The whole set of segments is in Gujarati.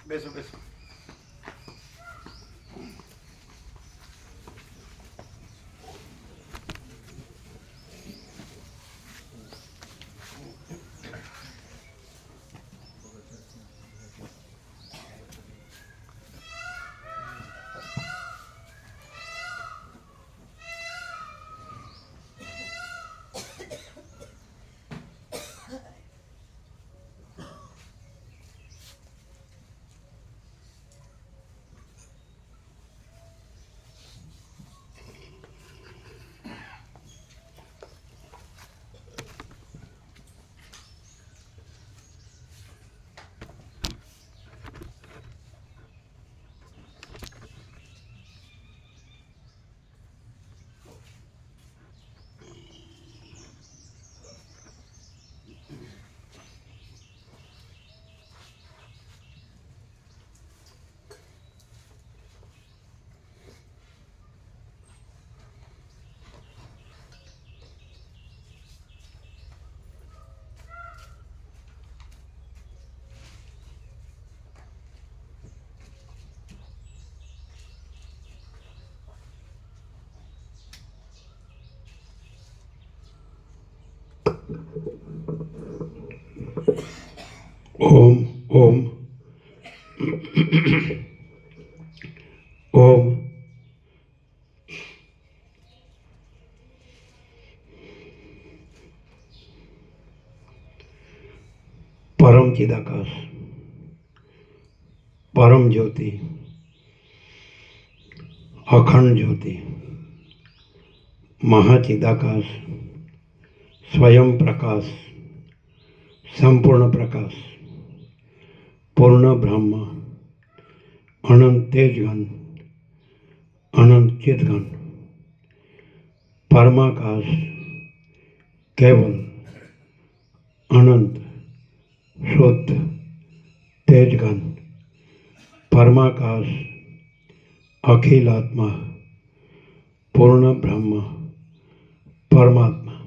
બેસો બેસો. ઓમ ઓમ ઓમ. પરમ ચિદાકાશ, પરમ જ્યોતિ, અખંડ જ્યોતિ, મહાચિદાકાશ, સ્વયં પ્રકાશ, સંપૂર્ણ પ્રકાશ, પૂર્ણ બ્રહ્મ, અનંત તેજગન, અનંત ચિદગન, પરમાકાશ, કેવલ, અનંત, શુદ્ધ, તેજગન, પરમાકાશ, અખિલાત્મા, પૂર્ણ બ્રહ્મ, પરમાત્મા,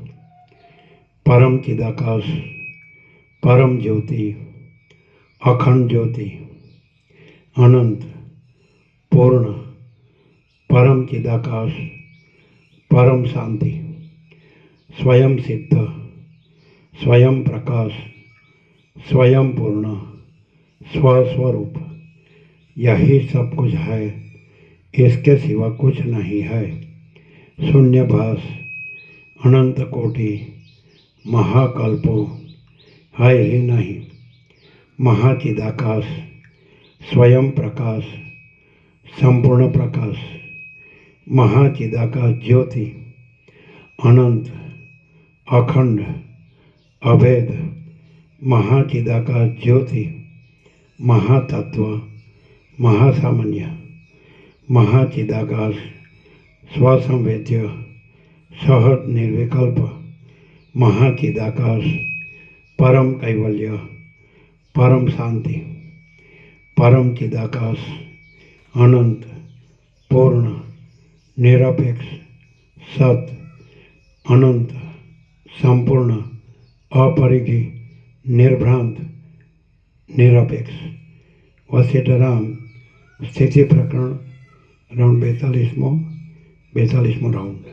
પરમ ચિદાકાશ, પરમ જ્યોતિ, અખંડ જ્યોતિ, અનંત, પૂર્ણ, પરમ ચિદાકાશ, પરમ શાંતિ, स्वयं सिद्ध, स्वयं प्रकाश, स्वयं पूर्ण, स्वस्वरूप, यही सब कुछ है, इसके सिवा कुछ नहीं है। शून्यभास, अनंत कोटि, महाकल्पो है ही नहीं। महाचिदाकाश, स्वयं प्रकाश, संपूर्ण प्रकाश, महाचिदाकाश ज्योति, अनंत, अखंड, अभेद, महाचिदाकाश ज्योति, महातत्व, महासामान्य, महाचिदाकाश, स्वसंवेद्य, सहज निर्विकल्प, महाचिदाकाश, परम कैवल्य, परम शांति, परम चिदाकाश, अनंत, पूर्ण, निरपेक्ष, सत, अनंत, संपूर्ण, अपरिघी, निर्भ्रांत, निरपेक्ष। वशिष्ठराम स्थिति प्रकरण राउंड 42मो राउंड।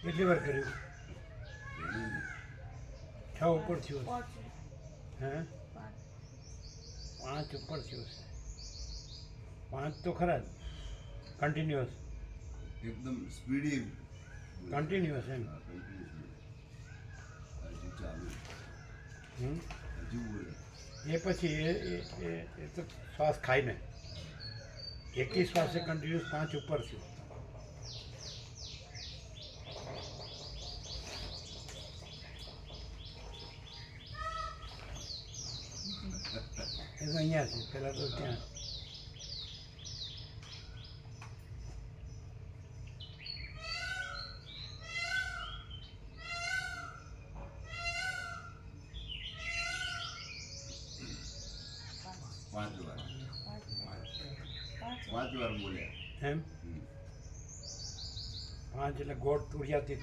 કેટલી વાર કર્યું? 6 ઉપર થયું હશે. હે 5 ઉપર થયું હશે. 5 તો ખરા જ. કન્ટિન્યુઅસ એકદમ સ્પીડી કન્ટિન્યુઅસ એમ. હજુ ચાલુ હમ હજુ બોલે એ પછી એ તો શ્વાસ ખાઈને 21 શ્વાસે કન્ટિન્યુઅસ 5 ઉપર થયું. એ તો અહીંયા છે, પહેલાં તો ત્યાં. પાંચ વાર બોલ્યા એમ 5 એટલે ગોળ તુરિયાથી.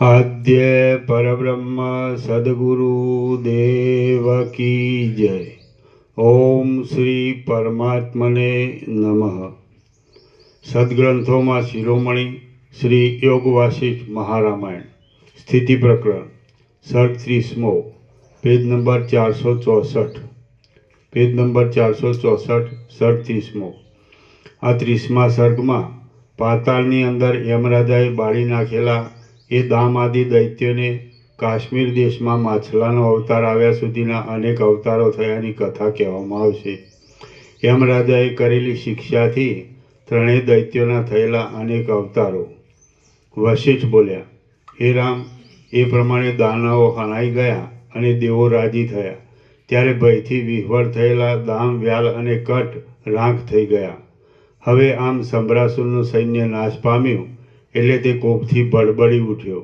આદ્ય પરબ્રહ્મ સદગુરુ દેવ કી જય. ઓમ શ્રી પરમાત્મને નમઃ. સદગ્રંથોમાં શિરોમણી શ્રી યોગ વાસિષ્ઠ મહારામાયણ સ્થિતિ પ્રકરણ સર્ગ 30મો, પેજ નંબર 464. Page number 464, સર્ગ 30મો. આ 30મા સર્ગમાં પાતાળની અંદર યમરાજાએ બાળી નાખેલા એ દામાદિ દૈત્યોને કાશ્મીર દેશમાં માછલાનો અવતાર આવ્યા સુધીના અનેક અવતારો થયાની કથા કહેવામાં આવશે. યમરાજાએ કરેલી શિક્ષાથી ત્રણેય દૈત્યોના થયેલા અનેક અવતારો. વશિષ્ઠ બોલ્યા, હે રામ, એ પ્રમાણે દાનવો હણાઈ ગયા અને દેવો રાજી થયા. ત્યારે ભયથી વિહ્વળ થયેલા દામ, વ્યાલ અને કટ રાંક થઈ ગયા. હવે આમ સંભરાસુરનું સૈન્ય નાશ પામ્યું એટલે તે કોપથી બળબડી ઉઠ્યો.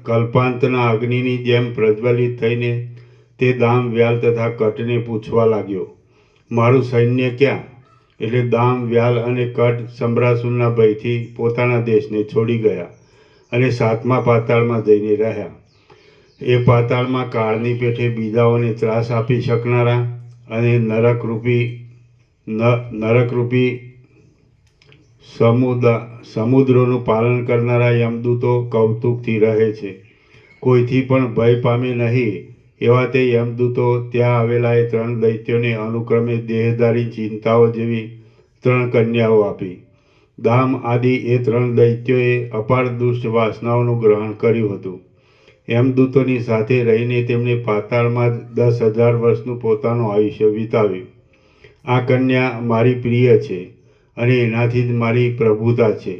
કલ્પાંતના અગ્નિની જેમ પ્રજ્વલિત થઈને તે દામ, વ્યાલ તથા કટને પૂછવા લાગ્યો, મારું સૈન્ય ક્યાં? એટલે દામ, વ્યાલ અને કટ સંભરાસુરના ભયથી પોતાના દેશને છોડી ગયા અને 7મા પાતાળમાં જઈને રહ્યા. એ પાતાળમાં કાળની પેઠે બીજાઓને ત્રાસ આપી શકનારા અને નરકરૂપી સમુદ્રોનું પાલન કરનારા યમદૂતો કૌતુકથી રહે છે. કોઈથી પણ ભય પામે નહીં એવા તે યમદૂતો ત્યાં આવેલા એ 3 દૈત્યોને અનુક્રમે દેહધારી ચિંતાઓ જેવી 3 કન્યાઓ આપી. દામ આદિ એ 3 દૈત્યોએ અપાર દુષ્ટ વાસનાઓનું ગ્રહણ કર્યું હતું. યમદૂતોની સાથે રહીને તેમણે પાતાળમાં જ 10,000 વર્ષનું પોતાનું આયુષ્ય વિતાવ્યું. આ કન્યા મારી પ્રિય છે અને એનાથી જ મારી પ્રભુતા છે.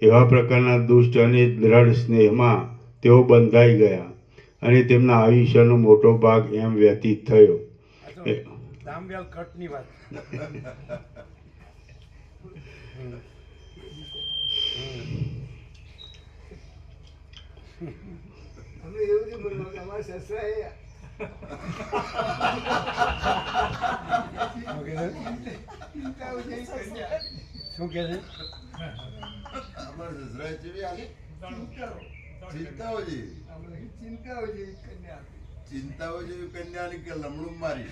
એવા પ્રકારના દુષ્ટ અને દ્રઢ સ્નેહમાં તેઓ બંધાઈ ગયા અને તેમના આયુષ્યનો મોટો ભાગ એમ વ્યતીત થયો. દામવ્યાલ કટની વાત. શું કે છે? ચિંતાઓ જેવી કન્યા કે લમણું મારી.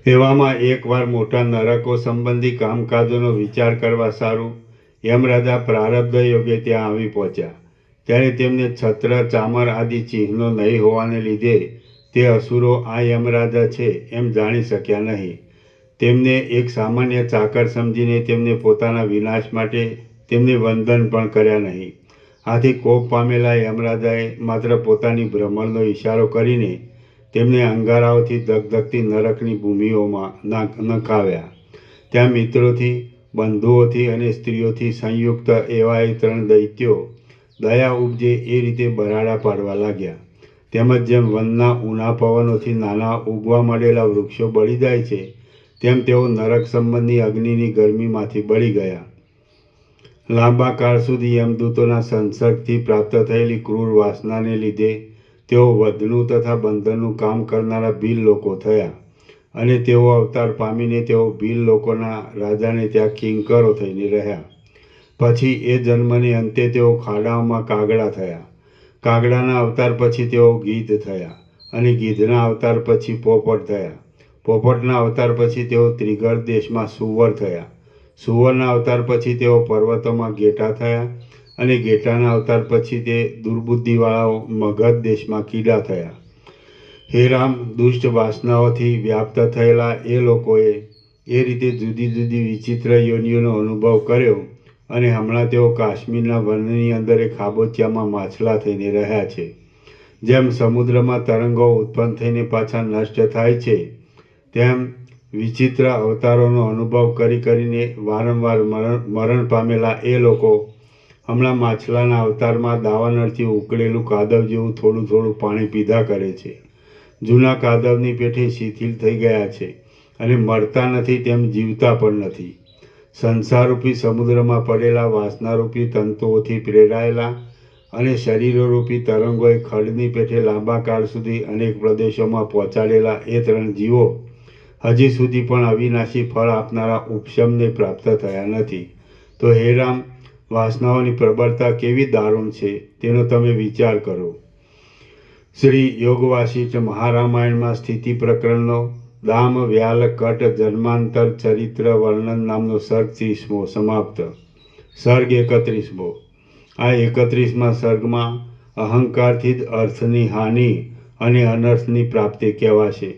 એવામાં એકવાર મોટા નરકો સંબંધી કામકાજોનો વિચાર કરવા સારું યમરાજા પ્રારબ્ધ યોગે ત્યાં આવી પહોંચ્યા. ત્યારે તેમને છત્ર, ચામર આદિ ચિહ્નો નહીં હોવાને લીધે તે અસુરો આ યમરાજા છે એમ જાણી શક્યા નહીં. તેમને એક સામાન્ય ચાકર સમજીને તેમને પોતાના વિનાશ માટે તેમને વંદન પણ કર્યા નહીં. આથી કોપ પામેલા યમરાજાએ માત્ર પોતાની ભ્રમરનો ઇશારો કરીને તેમને અંગારાઓથી ધગધગતી નરકની ભૂમિઓમાં નખાવ્યા. ત્યાં મિત્રોથી, બંધુઓથી અને સ્ત્રીઓથી સંયુક્ત એવા એ 3 દૈત્યો દયા ઉપજે એ રીતે બરાડા પાડવા લાગ્યા. તેમજ જેમ વનના ઊના પવનોથી નાના ઉગવા માંડેલા વૃક્ષો બળી જાય છે, તેમ તેઓ નરક સંબંધી અગ્નિની ગરમીમાંથી બળી ગયા. લાંબા કાળ સુધી યમદૂતોના સંસર્ગથી પ્રાપ્ત થયેલી ક્રૂર વાસનાને લીધે તેઓ વધનું તથા બંધનનું કામ કરનારા ભીલ લોકો થયા, અને તેઓ અવતાર પામીને તેઓ ભીલ લોકોના રાજાને ત્યાં કિંકરો થઈને રહ્યા. પછી એ જન્મને અંતે તેઓ ખાડાઓમાં કાગડા થયા. કાગડાના અવતાર પછી તેઓ ગીધ થયા, અને ગીધના અવતાર પછી પોપટ થયા. પોપટના અવતાર પછી તેઓ ત્રિગર્ત દેશમાં સુવર થયા. સુવરના અવતાર પછી તેઓ પર્વતોમાં ઘેટા થયા, અને ઘેટાના અવતાર પછી તે દુર્બુદ્ધિવાળાઓ મગધ દેશમાં કીડા થયા. હે રામ, દુષ્ટ વાસનાઓથી વ્યાપ્ત થયેલા એ લોકોએ એ રીતે જુદી જુદી વિચિત્ર યોનિઓનો અનુભવ કર્યો, અને હમણાં તેઓ કાશ્મીરના વનની અંદર એક ખાબોચિયામાં માછલા થઈને રહ્યા છે. જેમ સમુદ્રમાં તરંગો ઉત્પન્ન થઈને પાછા નષ્ટ થાય છે, તેમ વિચિત્ર અવતારોનો અનુભવ કરી કરીને વારંવાર મરણ પામેલા એ લોકો હમણાં માછલાના અવતારમાં દાવાનળથી ઉકળેલું કાદવ જેવું થોડું થોડું પાણી પીધા કરે છે. જૂના કાદવની પેઠે શિથિલ થઈ ગયા છે, અને મરતા નથી તેમ જીવતા પણ નથી. સંસારરૂપી સમુદ્રમાં પડેલા વાસનારૂપી તંતુઓથી પ્રેરાયેલા અને શરીરોરૂપી તરંગોએ ખડની પેઠે લાંબા કાળ સુધી અનેક પ્રદેશોમાં પહોંચાડેલા એ 3 જીવો હજી સુધી પણ અવિનાશી ફળ આપનારા ઉપશમને પ્રાપ્ત થયા નથી. તો હે રામ, વાસનાઓની પ્રબળતા કેવી દારૂણ છે તેનો તમે વિચાર કરો. શ્રી યોગ વાસિષ્ઠ મહારામાયણમાં સ્થિતિ પ્રકરણનો દામ વ્યાલ કટ જન્માંતર ચરિત્ર વર્ણન નામનો સર્ગ 30મો સમાપ્ત. સર્ગ 31મો. આ 31મા સર્ગમાં અહંકારથી જ અર્થની હાનિ અને અનર્થની પ્રાપ્તિ કહેવાશે,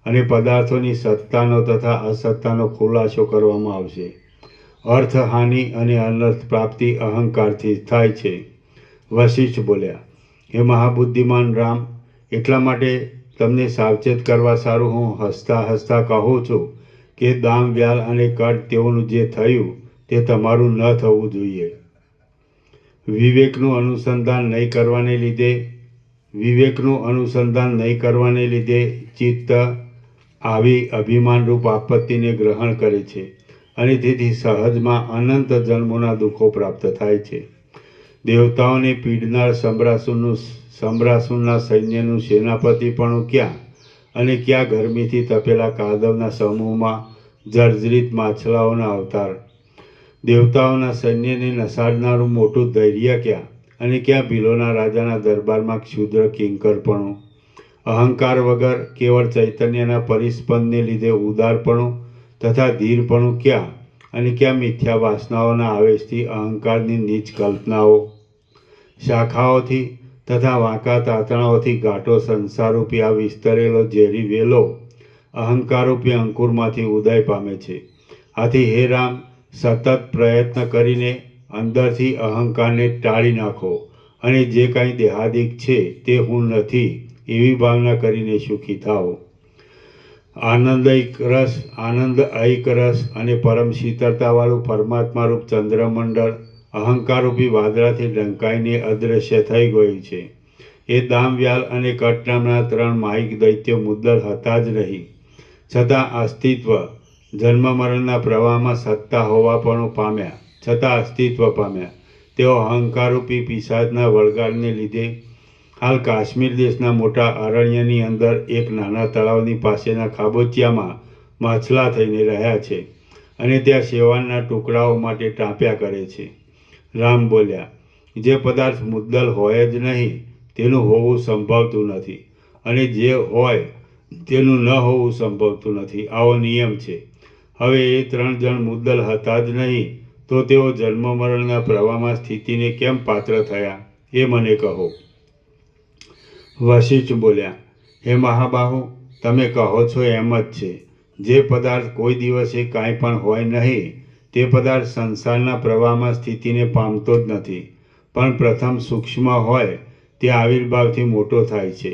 અને પદાર્થોની સત્તાનો તથા અસત્તાનો ખુલાસો કરવામાં આવશે. અર્થહાનિ અને અનર્થ પ્રાપ્તિ અહંકારથી જ થાય છે. વશિષ્ઠ બોલ્યા, હે મહાબુદ્ધિમાન રામ, એટલા માટે તમને સાવચેત કરવા સારું હું હસતા હસતા કહું છું કે દામ વ્યાલ અને કટ તેઓનું જે થયું તે તમારું ન થવું જોઈએ. વિવેકનું અનુસંધાન નહીં કરવાને લીધે ચિત્ત આવી અભિમાનરૂપ આપત્તિને ગ્રહણ કરે છે, અને તેથી સહજમાં અનંત જન્મોના દુઃખો પ્રાપ્ત થાય છે. દેવતાઓને પીડનાર સમ્રાસુરના સૈન્યનું સેનાપતિપણું ક્યાં, અને ક્યાં ગરમીથી તપેલા કાદવના સમૂહમાં જર્જરિત માછલાઓના અવતાર. દેવતાઓના સૈન્યને નસાડનારું મોટું ધૈર્ય ક્યાં, અને ક્યાં ભીલોના રાજાના દરબારમાં ક્ષુદ્ર કિંકરપણું. અહંકાર વગર કેવળ ચૈતન્યના પરિસ્પંદને લીધે ઉદારપણું તથા ધીરપણું ક્યાં, અને ક્યાં મિથ્યા વાસનાઓના આવેશથી અહંકારની નીચ કલ્પનાઓ. શાખાઓથી તથા વાંકા તાતણાઓથી ઘાટો સંસારરૂપી આ વિસ્તરેલો ઝેરી વેલો અહંકારરૂપી અંકુરમાંથી ઉદય પામે છે. આથી હે રામ, સતત પ્રયત્ન કરીને અંદરથી અહંકારને ટાળી નાખો, અને જે કાંઈ દેહાદિક છે તે હું નથી એવી ભાવના કરીને સુખી થાઓ. આનંદ ऐक રસ અને પરમ શીતળતાવાળું પરમાત્મારૂપ ચંદ્રમંડળ અહંકારરૂપી વાદળાથી ઢંકાઈને અદૃશ્ય થઈ ગયું છે. એ દામવ્યાલ અને કટ નામના 3 માહિક દૈત્યો મુદ્દલ હતા જ નહીં, છતાં અસ્તિત્વ જન્મ મરણના પ્રવાહમાં સત્તા હોવાપણું પામ્યા, છતાં અસ્તિત્વ પામ્યા. તેઓ અહંકારરૂપી પિશાચના વળગાડને લીધે હાલ કાશ્મીર દેશના મોટા અરણ્યની અંદર એક નાના તળાવની પાસેના ખાબોચિયામાં માછલા થઈને રહ્યા છે, અને ત્યાં શેવાળના ટુકડાઓ માટે ટાંપ્યા કરે છે. રામ બોલ્યા, જે પદાર્થ મુદ્દલ હોય જ નહીં તેનું હોવું સંભવતું નથી, અને જે હોય તેનું ન હોવું સંભવતું નથી, આવો નિયમ છે. હવે એ 3 જણ મુદ્દલ હતા જ નહીં, તો તેઓ જન્મ મરણના પ્રવાહમાં સ્થિતિને કેમ પાત્ર થયા એ મને કહો. વશિષ્ઠ બોલ્યા, હે મહાબાહુ, તમે કહો છો એમ જ છે. જે પદાર્થ કોઈ દિવસે કાંઈ પણ હોય નહીં તે પદાર્થ સંસારના પ્રવાહમાં સ્થિતિને પામતો જ નથી, પણ પ્રથમ સૂક્ષ્મ હોય તે આવિર્ભાવથી મોટો થાય છે.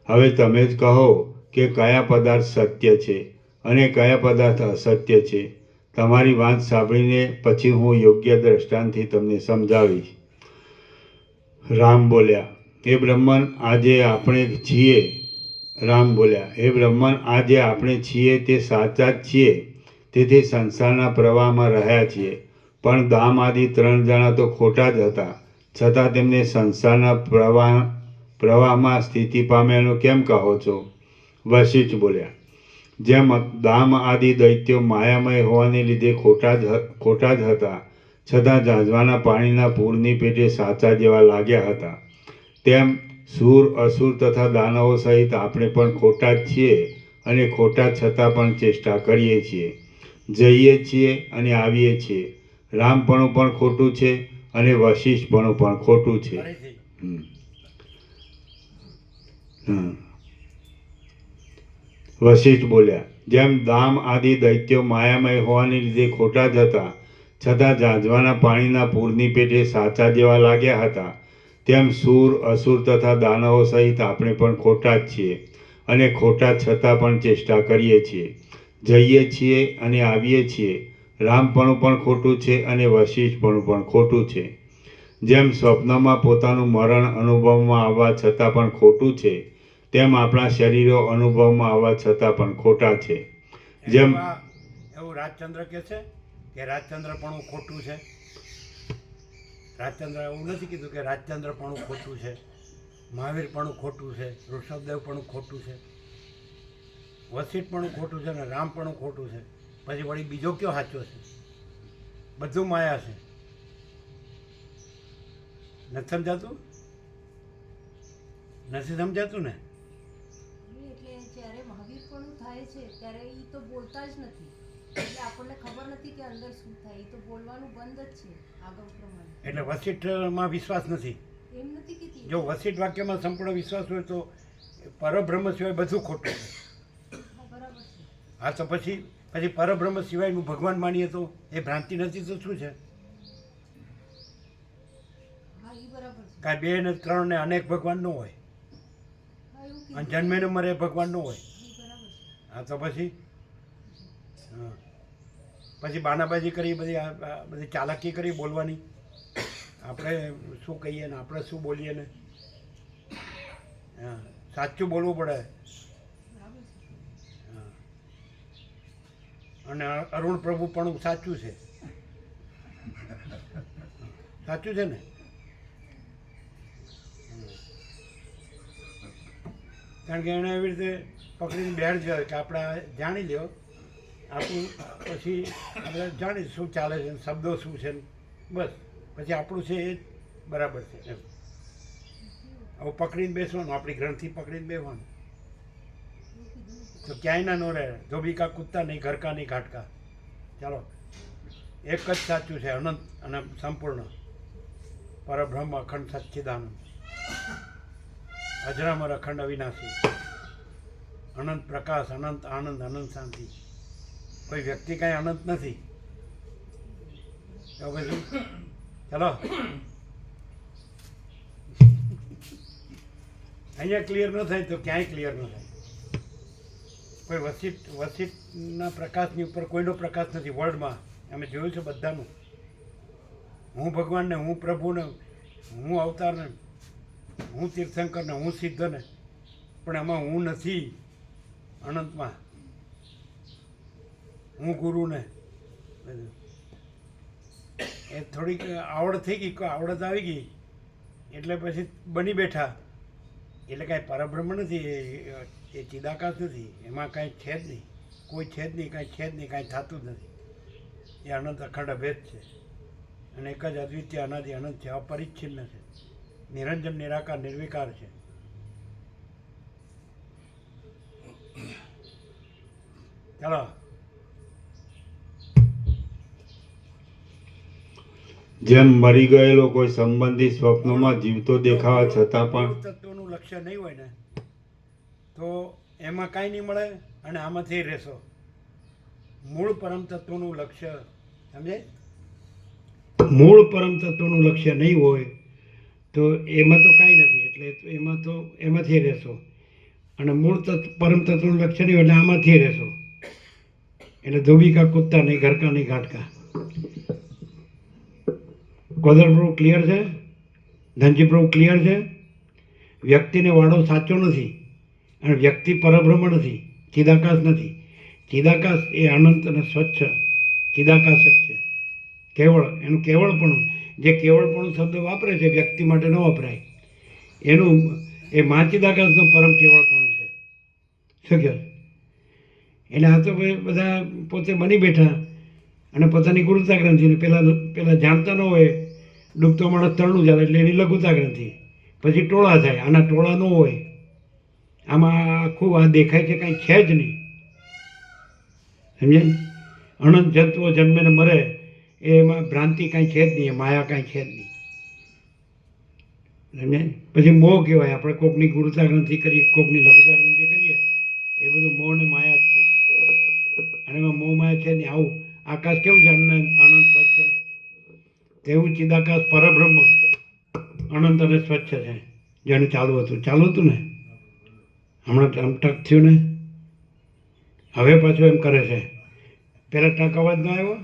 હવે તમે જ કહો કે કયા પદાર્થ સત્ય છે અને કયા પદાર્થ અસત્ય છે. તમારી વાત સાંભળીને પછી હું યોગ્ય દ્રષ્ટાંતથી તમને સમજાવીશ. રામ બોલ્યા, હે બ્રહ્મન, આજે આપણે છીએ. રામ બોલ્યા, હે બ્રહ્મન, આજે આપણે છીએ તે સાચા જ છીએ. તેથી સંસારના પ્રવાહમાં રહ્યા છીએ. પણ દામ આદિ 3 જણા તો ખોટા જ હતા. છતાં તેમને સંસારના પ્રવાહમાં સ્થિતિ પામ્યાનું કેમ કહો છો? વશિષ્ઠ બોલ્યા, જેમ દામ આદિ દૈત્યો માયામય હોવાને લીધે ખોટા જ હતા, છતાં ઝાંઝવાના પાણીના પૂરની પેટે સાચા જેવા લાગ્યા હતા, તેમ સૂર, અસુર તથા દાનવો સહિત આપણે પણ ખોટા જ છીએ અને ખોટા છતાં પણ ચેષ્ટા કરીએ છીએ. જઈએ છીએ અને આવીએ છીએ. રામપણું પણ ખોટું છે અને વશિષ્ઠપણું પણ ખોટું છે. વશિષ્ઠ બોલ્યા, જેમ દામ આદિ દૈત્યો માયામય હોવાને લીધે ખોટા જ હતા, છતાં ઝાંઝવાના પાણીના પૂરની પેટે સાચા જેવા લાગ્યા હતા, તેમ સૂર, અસુર તથા દાનવો સહિત આપણે પણ ખોટા જ છીએ અને ખોટા છતાં પણ ચેષ્ટા કરીએ છીએ. જઈએ છીએ અને આવીએ છીએ. રામપણું પણ ખોટું છે અને વશિષ્ઠપણું પણ ખોટું છે. જેમ સ્વપ્નમાં પોતાનું મરણ અનુભવમાં આવવા છતાં પણ ખોટું છે, તેમ આપણા શરીરો અનુભવમાં આવવા છતાં પણ ખોટા છે. જેમ એવું રાજચંદ્ર કહે છે કે રાજચંદ્રપણું ખોટું છે. રાજચંદ્ર એવું નથી કીધું કે રાજચંદ્રપણું ખોટું છે, મહાવીરપણું ખોટું છે, ઋષભદેવપણું ખોટું છે, વશિષ્ઠપણું ખોટું છે ને રામપણું ખોટું છે. પછી વળી બીજો કયો સાચો છે? બધું માયા છે. નથી સમજાતું? નથી સમજાતું ને? એટલે જ્યારે મહાવીરપણું થાય છે ત્યારે એ તો બોલતા જ નથી, એટલે આપણને ખબર નથી કે અંદર શું થાય. એ તો બોલવાનું બંધ જ છે આગળ પ્રમાણે. એટલે વશિષ્ઠમાં વિશ્વાસ નથી. એમ નથી કીધી. જો વશિષ્ઠ વાક્યમાં સંપૂર્ણ વિશ્વાસ હોય તો પરબ્રહ્મ સિવાય બધું ખોટું છે. બરાબર છે. હા, તો પછી પરબ્રહ્મ સિવાયનું ભગવાન માનીએ તો એ ભ્રાંતિ નથી તો શું છે? હા, એ બરાબર છે. કાંઈ 2 ને 3 ને અનેક ભગવાન ન હોય, હા, એવું કીધું. અને જન્મે ને મરે ભગવાન ન હોય. એ બરાબર છે. હા, તો પછી પછી બાનાબાજી કરી, બધી ચાલાકી કરી બોલવાની. આપણે શું કહીએ ને આપણે શું બોલીએ ને? હા, સાચું બોલવું પડે. બરાબર છે. હા. અને અરુણ પ્રભુ પણ સાચું છે. સાચું છે ને? કારણ કે એણે એવી રીતે પકડીને બેઠ જાય કે આપણે જાણી લ્યો, આપણું પછી આપણે જાણી શું ચાલે છે, શબ્દો શું છે, બસ પછી આપણું છે એ જ બરાબર છે એમ. હવે પકડીને બેસવાનું, આપણી ગ્રંથિ પકડીને બેસવાનું તો ક્યાંય ના ન રહે. ધોબીકા કૂદતા નહીં, ઘરકા નહીં ઘાટકા. ચાલો, એક જ સાચું છે, અનંત અને સંપૂર્ણ પરબ્રહ્મ અખંડ સચ્ચિદાનંદ, અજરામર અખંડ અવિનાશી, અનંત પ્રકાશ, અનંત આનંદ, અનંત શાંતિ. કોઈ વ્યક્તિ કાંઈ અનંત નથી. તો પછી ચાલો અહીંયા ક્લિયર ન થાય તો ક્યાંય ક્લિયર ન થાય. કોઈ વશિષ્ઠના પ્રકાશની ઉપર કોઈનો પ્રકાશ નથી વર્લ્ડમાં. અમે જોયું છે બધાનું. હું ભગવાનને, હું પ્રભુને, હું અવતારને, હું તીર્થંકરને, હું સિદ્ધને, પણ એમાં હું નથી. અનંતમાં હું ગુરુને. એ થોડીક આવડત થઈ ગઈ, આવડત આવી ગઈ એટલે પછી બની બેઠા. એટલે કાંઈ પરબ્રહ્મ નથી, એ ચિદાકાશ નથી. એમાં કાંઈ છે જ નહીં, કોઈ છે જ નહીં, કાંઈ છે જ નહીં, કાંઈ થતું જ નથી. એ અનંત અખંડ અભેદ છે અને એક જ અદ્વિતીય અનાદિ અનંત છે, અપરિચ્છિન્ન છે, નિરંજન, નિરાકાર, નિર્વિકાર છે. ચાલો, જેમ મરી ગયેલો કોઈ સંબંધી સ્વપ્નમાં જીવતો દેખાવા છતાં પણ તત્વનું લક્ષ્ય નહીં હોય ને તો એમાં કાંઈ નહીં મળે અને આમાંથી રહેશો. મૂળ પરમ તત્વનું લક્ષ્ય, સમજે? મૂળ પરમ તત્વનું લક્ષ્ય નહીં હોય તો એમાં તો કાંઈ નથી. એટલે એમાંથી રહેશો. અને મૂળ પરમ તત્વનું લક્ષ્ય નહીં હોય એટલે આમાંથી રહેશો. એટલે ધોબીકા કૂદતા નહીં, ઘરકા નહીં ઘાટકા. કોદરપુર ક્લિયર છે? ધનજી પ્રભુ ક્લિયર છે? વ્યક્તિને વાળો સાચો નથી અને વ્યક્તિ પરબ્રહ્મ નથી, ચિદાકાશ નથી. ચિદાકાશ એ અનંત અને સ્વચ્છ ચિદાકાશ જ છે. કેવળ એનું કેવળપણું, જે કેવળપણું શબ્દ વાપરે છે વ્યક્તિ માટે ન વપરાય, એનું એ મહાચિદાકાશનું પરમ કેવળપણું છે. શું કહે? એટલે આ તો બધા પોતે બની બેઠા અને પોતાની ગુરુતા ગ્રંથિને પેલા જાણતા ન હોય, ડૂબતો માણસ તરણું ચાલે એટલે એની લઘુતા ગ્રંથિ, પછી ટોળા થાય. આના ટોળા ન હોય. આમાં આખું આ દેખાય છે કાંઈ છે જ નહીં. સમજાય? અનંત જંતુઓ જન્મે ને મરે એમાં ભ્રાંતિ કાંઈ છે જ નહીં, માયા કાંઈ છે જ નહીં. સમજાય? પછી મોહ કહેવાય. આપણે કોકની ગુરુતા ગ્રંથિ કરીએ, કોકની લઘુતા ગ્રંથિ કરીએ, એ બધું મોહ ને માયા જ છે. અને એમાં મોહ માયા છે નહીં. આવું આકાશ કેવું છે? અનંત સ્વચ્છ, તેવું ચિદાકાશ પરબ્રહ્મ અનંત અને સ્વચ્છ છે. જેનું ચાલુ હતું ને, હમણાં ટક થયું ને, હવે પાછું એમ કરે છે. પેલા ટક અવાજ ન આવ્યો,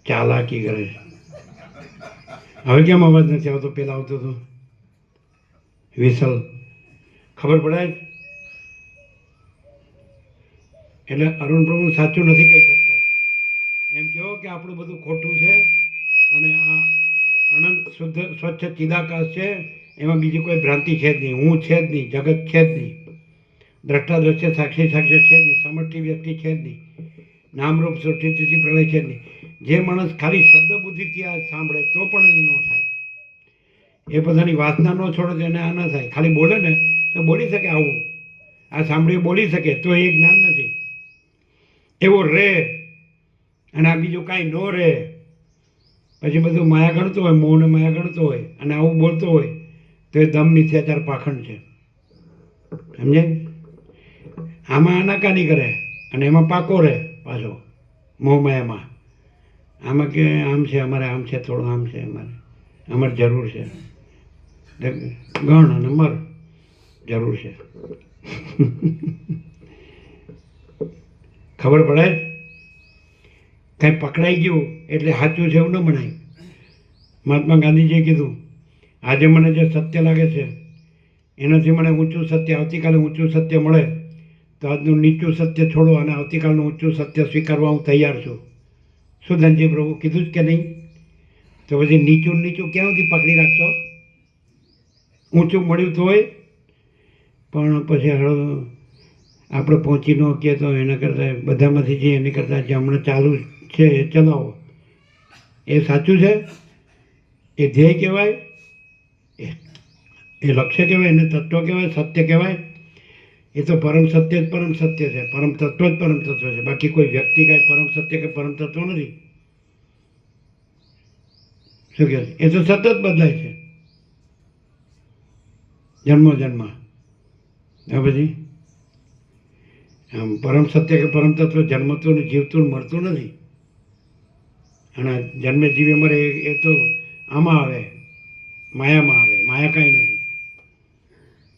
ચાલાકી કરે છે. હવે કેમ અવાજ નથી આવતો? પેલા આવતો હતો વિસલ. ખબર પડે? એટલે અરુણ પ્રભુ સાચું નથી કહી શકતા. એમ કહો કે આપણું બધું ખોટું છે અને આ અનંત શુદ્ધ સ્વચ્છ ચિદાકાશ છે, એમાં બીજી કોઈ ભ્રાંતિ છે જ નહીં, હું છે જ નહીં, જગત છે જ નહીં, દ્રષ્ટા દ્રશ્ય સાક્ષી સાક્ષ્ય છે જ નહીં, સમષ્ટિ વ્યક્તિ છે જ નહીં, નામરૂપ સૃષ્ટિ તિથિ પ્રલય છે જ નહીં. જે માણસ ખાલી શબ્દ બુદ્ધિથી આ સાંભળે તો પણ એને ન થાય. એ પોતાની વાસના ન છોડે તો એને આ ન થાય. ખાલી બોલે ને તો બોલી શકે, આવું આ સાંભળી બોલી શકે તો એ જ્ઞાન નથી. એવો રહે અને આ બીજું કાંઈ ન રહે, પછી બધું માયા ગણતો હોય, મોહને માયા ગણતો હોય અને આવું બોલતો હોય તો એ દમ મિથ્યાચાર પાખંડ છે. સમજે? આમાં આનાકાની કરે અને એમાં પાકો રહે પાછો મોહ માયામાં. આમાં કે આમ છે, અમારે આમ છે, થોડું આમ છે, અમારે જરૂર છે, ગણ અને મર જરૂર છે. ખબર પડે? કંઈ પકડાઈ ગયું એટલે સાચું છે એવું ન બનાય. મહાત્મા ગાંધીજીએ કીધું, આજે મને જે સત્ય લાગે છે એનાથી મને ઊંચું સત્ય, આવતીકાલે ઊંચું સત્ય મળે તો આજનું નીચું સત્ય છોડો અને આવતીકાલનું ઊંચું સત્ય સ્વીકારવા હું તૈયાર છું. શું ધનજી પ્રભુ કીધું જ કે નહીં? તો પછી નીચું ક્યાં સુધી પકડી રાખશો? ઊંચું મળ્યું તો હોય પણ પછી આપણે પહોંચી ન શકીએ તો એના કરતાં બધામાંથી જે એની કરતાં જે હમણાં ચાલુ છે એ ચલાવો. એ સાચું છે? એ ધ્યેય કહેવાય, એ લક્ષ્ય કહેવાય, એને તત્વ કહેવાય, સત્ય કહેવાય. એ તો પરમ સત્ય જ પરમ સત્ય છે, પરમ તત્વ જ પરમ તત્વ છે. બાકી કોઈ વ્યક્તિ કાંઈ પરમ સત્ય કે પરમ તત્વ નથી. શું કહે છે? એ તો સતત બદલાય છે જન્મો જન્મ. પછી આમ પરમ સત્ય કે પરમ તત્વ જન્મતું ને જીવતું મરતું નથી. અને જન્મે જીવે મરે એ તો આમાં આવે, માયામાં આવે. માયા કાંઈ નથી.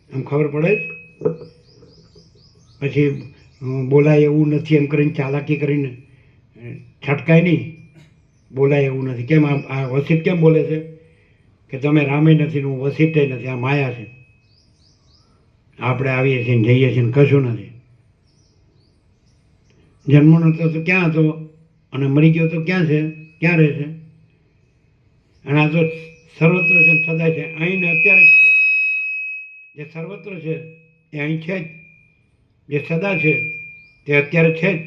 આમ ખબર પડે જ. પછી બોલાય એવું નથી એમ કરીને ચાલાકી કરીને છટકાય નહીં. બોલાય એવું નથી. કેમ આ વસિત કેમ બોલે છે કે તમે રામે નથી ને હું વસિત નથી? આ માયા છે. આપણે આવીએ છીએ ને જઈએ છીએ ને કશું નથી. જન્મનો તો ક્યાં હતો અને મરી ગયો તો ક્યાં છે, ક્યાં રહે છે? અને આ તો સર્વત્ર છે, સદા છે, અહીં ને અત્યારે જ છે. જે સર્વત્ર છે એ અહીં છે જ, જે સદા છે તે અત્યારે છે જ.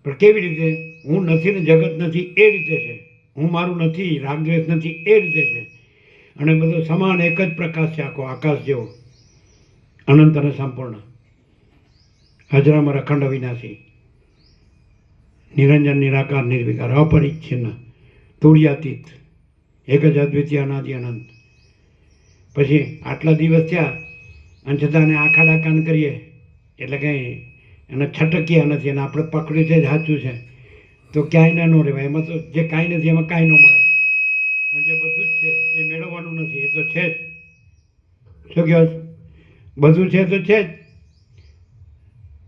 પણ કેવી રીતે? હું નથી ને જગત નથી એ રીતે છે. હું મારું નથી, રાગદ્વેષ નથી એ રીતે છે. અને બધો સમાન એક જ પ્રકાશ છે, આખો આકાશ જેવો, અનંત અને સંપૂર્ણ, અજરામર અખંડ અવિનાશી, નિરંજન નિરાકાર નિર્વિકાર અપરિચ્છિન્ન તુર્યાતીત, એક જ અદ્વિતીય અનાદિ અનંત. પછી આટલા દિવસ થયા અને છતાં એને આખા ડાકાન કરીએ એટલે કંઈ એને છટક્યા નથી અને આપણે પકડ્યું છે જ સાચું છે તો ક્યાંય ના ન રહેવાય. એમાં તો જે કાંઈ નથી એમાં કાંઈ ન મળે અને જે બધું જ છે એ મેળવવાનું નથી, એ તો છે જ. શું કહો? બધું છે તો છે જ.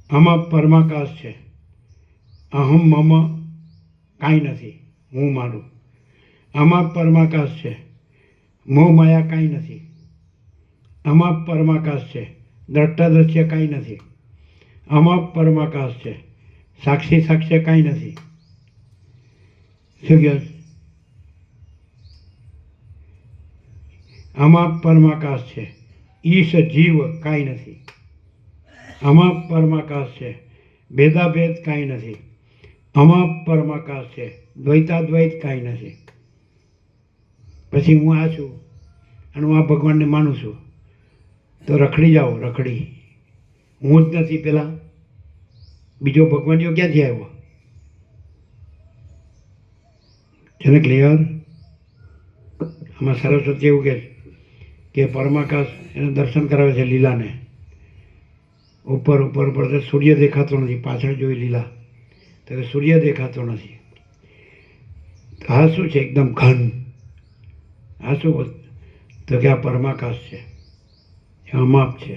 આમાં પરમાકાશ છે. અહમ મમ કાંઈ નથી, હું મારું. આમાં પરમાકાશ છે, મોહ માયા કાંઈ નથી. આમાં પરમાકાશ છે, દ્રષ્ટા દ્રશ્ય કાંઈ નથી. આમાં પરમાકાશ છે, સાક્ષી સાક્ષ્ય કાંઈ નથી. શું કહે? આમાં પરમાકાશ છે, ઈશ જીવ કાંઈ નથી. આમાં પરમાકાશ છે, ભેદાભેદ કાંઈ નથી. આમાં પરમાકાશ છે, દ્વૈતાદ્વૈત કાંઈ નથી. પછી હું આ છું અને હું આ ભગવાનને માનું છું તો રખડી જાઓ, રખડી. હું જ નથી પેલા, બીજો ભગવાનીઓ ક્યાંથી આવ્યો? છે ને ક્લિયર? આમાં સરસ્વતી એવું કે પરમાકાશ એને દર્શન કરાવે છે લીલાને. ઉપર ઉપર ઉપર તો સૂર્ય દેખાતો નથી, પાછળ જોઈ લીલા તો સૂર્ય દેખાતો નથી. આ શું છે? એકદમ ઘન. આ શું? તો કે આ પરમાકાશ છે, અમાપ છે.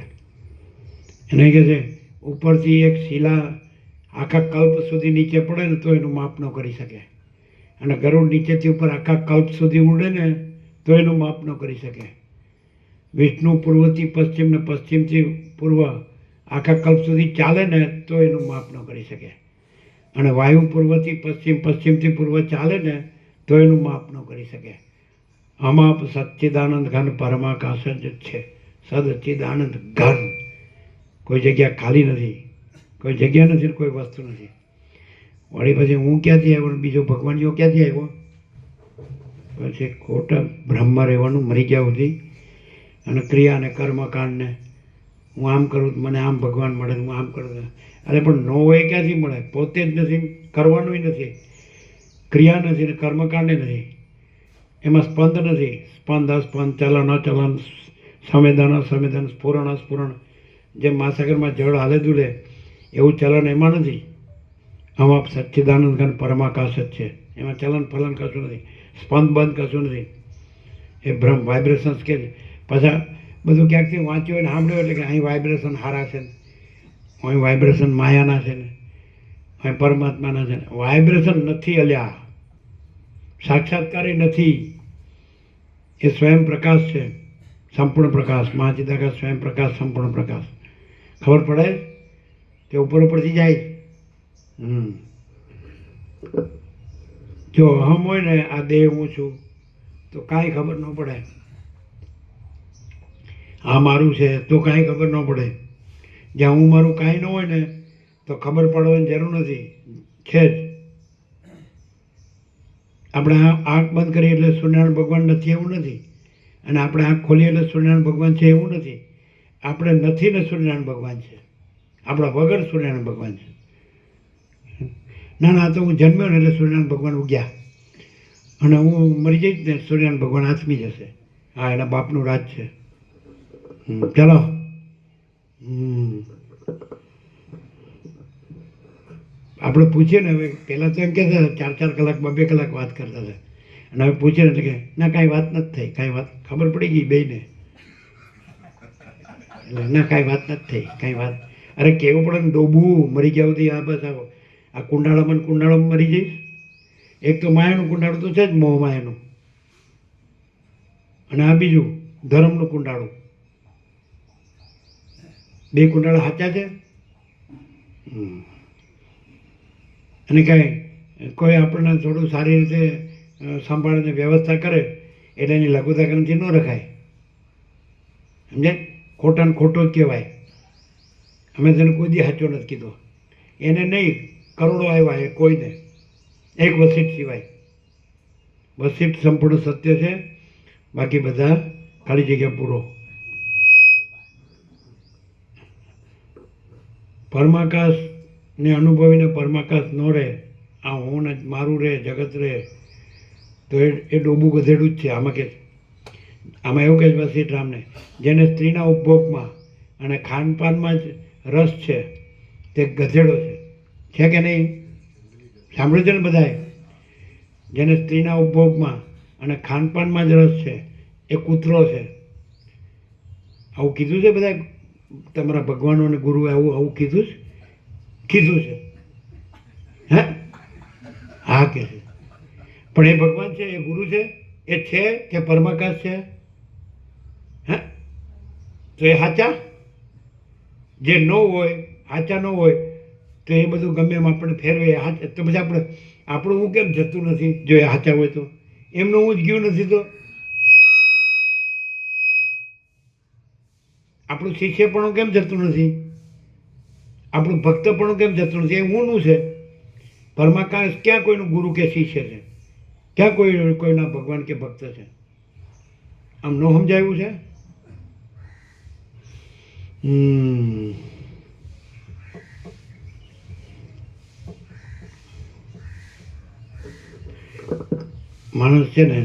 એને કહે છે ઉપરથી એક શિલા આખા કલ્પ સુધી નીચે પડે ને તો એનું માપ ન કરી શકે, અને ગરુડ નીચેથી ઉપર આખા કલ્પ સુધી ઉડે ને તો એનું માપ ન કરી શકે. વિષ્ણુ પૂર્વથી પશ્ચિમ ને પશ્ચિમથી પૂર્વ આખા કલ્પ સુધી ચાલે ને તો એનું માપ ન કરી શકે, અને વાયુ પૂર્વથી પશ્ચિમ, પશ્ચિમથી પૂર્વ ચાલે ને તો એનું માપ ન કરી શકે. અમાપ સચ્ચિદાનંદ ઘન પરમાકાશ જ છે. સદચિદાનંદ ઘન. કોઈ જગ્યા ખાલી નથી, કોઈ જગ્યા નથી, કોઈ વસ્તુ નથી. વળી પછી હું ક્યાંથી આવ્યો, બીજો ભગવાનીઓ ક્યાંથી આવ્યો? પછી ખોટા બ્રહ્મમાં રહેવાનું મરી ગયા સુધી, અને ક્રિયા અને કર્મકાંડને હું આમ કરું મને આમ ભગવાન મળે, હું આમ કરું. અરે પણ ન હોય ક્યાંથી મળે? પોતે જ નથી, કરવાનું નથી, ક્રિયા નથી ને કર્મકાંડે નથી. એમાં સ્પંદ નથી, સ્પંદ અસ્પંદ, ચલન અચલન, સંવેદન અસંવેદન, સ્ફુરણ અસ્ફુરણ. જેમ મહાસાગરમાં જળ હાલે દુલે એવું ચલન એમાં નથી. આમાં સચ્ચિદાનંદ ઘન પરમાકાશ જ છે. એમાં ચલન ફલન કશું નથી, સ્પંદ બંધ કશું નથી. એ બ્રહ્મ વાઇબ્રેશન્સ કે છે. પાછા બધું ક્યાંકથી વાંચ્યું હોય ને સાંભળ્યું એટલે કે અહીં વાઇબ્રેશન સારા છે ને, અહીં વાઇબ્રેશન માયાના છે ને, અહીં પરમાત્માના છે ને. વાઇબ્રેશન નથી અલ્યા, સાક્ષાત્કારી નથી. એ સ્વયં પ્રકાશ છે, સંપૂર્ણ પ્રકાશ. મહાચિદાકાશ સ્વયં પ્રકાશ, સંપૂર્ણ પ્રકાશ. ખબર પડે કે ઉપર ઉપરથી જાય? જો અહમ હોય ને આ દેહ હું છું તો કાંઈ ખબર ન પડે. આ મારું છે તો કાંઈ ખબર ન પડે. જ્યાં હું મારું કાંઈ ન હોય ને તો ખબર પડવાની જરૂર નથી, છે જ. આપણે આંખ બંધ કરીએ એટલે સૂર્યનારાયણ ભગવાન નથી એવું નથી, અને આપણે આંખ ખોલીએ એટલે સૂર્યનારાયણ ભગવાન છે એવું નથી. આપણે નથી ને સૂર્યનારાયણ ભગવાન છે, આપણા વગર સૂર્યનારાયણ ભગવાન છે. ના ના, તો હું જન્મ્યો ને એટલે સૂર્યનારાયણ ભગવાન ઉગ્યા, અને હું મરી જઈશ ને સૂર્યનારાયણ ભગવાન આથમી જશે. હા, એના બાપનું રાજ છે. ચાલો. આપણે પૂછીએ ને, હવે પહેલાં તો એમ કહેતા હતા 4-4 કલાક 2-2 કલાક વાત કરતા હતા, અને હવે પૂછીએ ને એટલે કે ના કાંઈ વાત નથી થઈ, કાંઈ વાત ખબર પડી ગઈ બેયને. એટલે ના કાંઈ વાત નથી થઈ, કાંઈ વાત. અરે કેવું પડે ને, ડોબું મરી ગયા સુધી. આ બસ આવો આ કુંડાળામાં કુંડાળામાં મરી જઈશ. એક તો માયાનું કુંડાળું તો છે જ, મોહ માયાનું, અને આ બીજું ધર્મનું કુંડાળું. બે કુંડાળા સાચા છે. અને કાંઈ કોઈ આપણને થોડું સારી રીતે સંભાળીને વ્યવસ્થા કરે એટલે એની લઘુતા ગ્રંથિ ન રખાય, સમજે? ખોટાને ખોટો જ કહેવાય. અમે તેને કોઈ દી સાચો નથી કીધો. એને નહીં, કરોડો આવ્યા એ કોઈને, એક વસીઠ સિવાય. વસીઠ સંપૂર્ણ સત્ય છે, બાકી બધા ખાલી જગ્યા પૂરો. પરમાકાશને અનુભવીને પરમાકાશ ન રહે, આ હું ને મારું રહે, જગત રહે, તો એ ડોબું ગધેડું જ છે. આમાં કે આમાં એવું કહે છે વસીઠ રામને, જેને સ્ત્રીના ઉપભોગમાં અને ખાનપાનમાં જ રસ છે તે ગધેડો છે કે નહીં? સાંભળ્યું છે ને બધાએ? જેને સ્ત્રીના ઉપભોગમાં અને ખાનપાનમાં જ રસ છે એ કૂતરો છે. આવું કીધું છે બધા તમારા ભગવાનો અને ગુરુએ? આવું કીધું છે? હે? હા કે છે. પણ એ ભગવાન છે, એ ગુરુ છે, એ છે કે પરમાકાશ છે? હે? તો એ સાચા? જે ન હોય, સાચા ન હોય તો એ બધું ગમે એમ આપણે ફેરવે સાચા, તો પછી આપણું હું કેમ જતું નથી? જો એ સાચા હોય તો એમનું હું જ ગયું નથી તો આપણું શિષ્યપણું કેમ જતું નથી? આપણું ભક્તપણું કેમ જતું નથી? એ ઊંનું છે. પરમાકાશ ક્યાં કોઈનું ગુરુ કે શિષ્ય છે? ક્યાં કોઈના ભગવાન કે ભક્ત છે? આમ ન સમજાયું છે? માણસ છે ને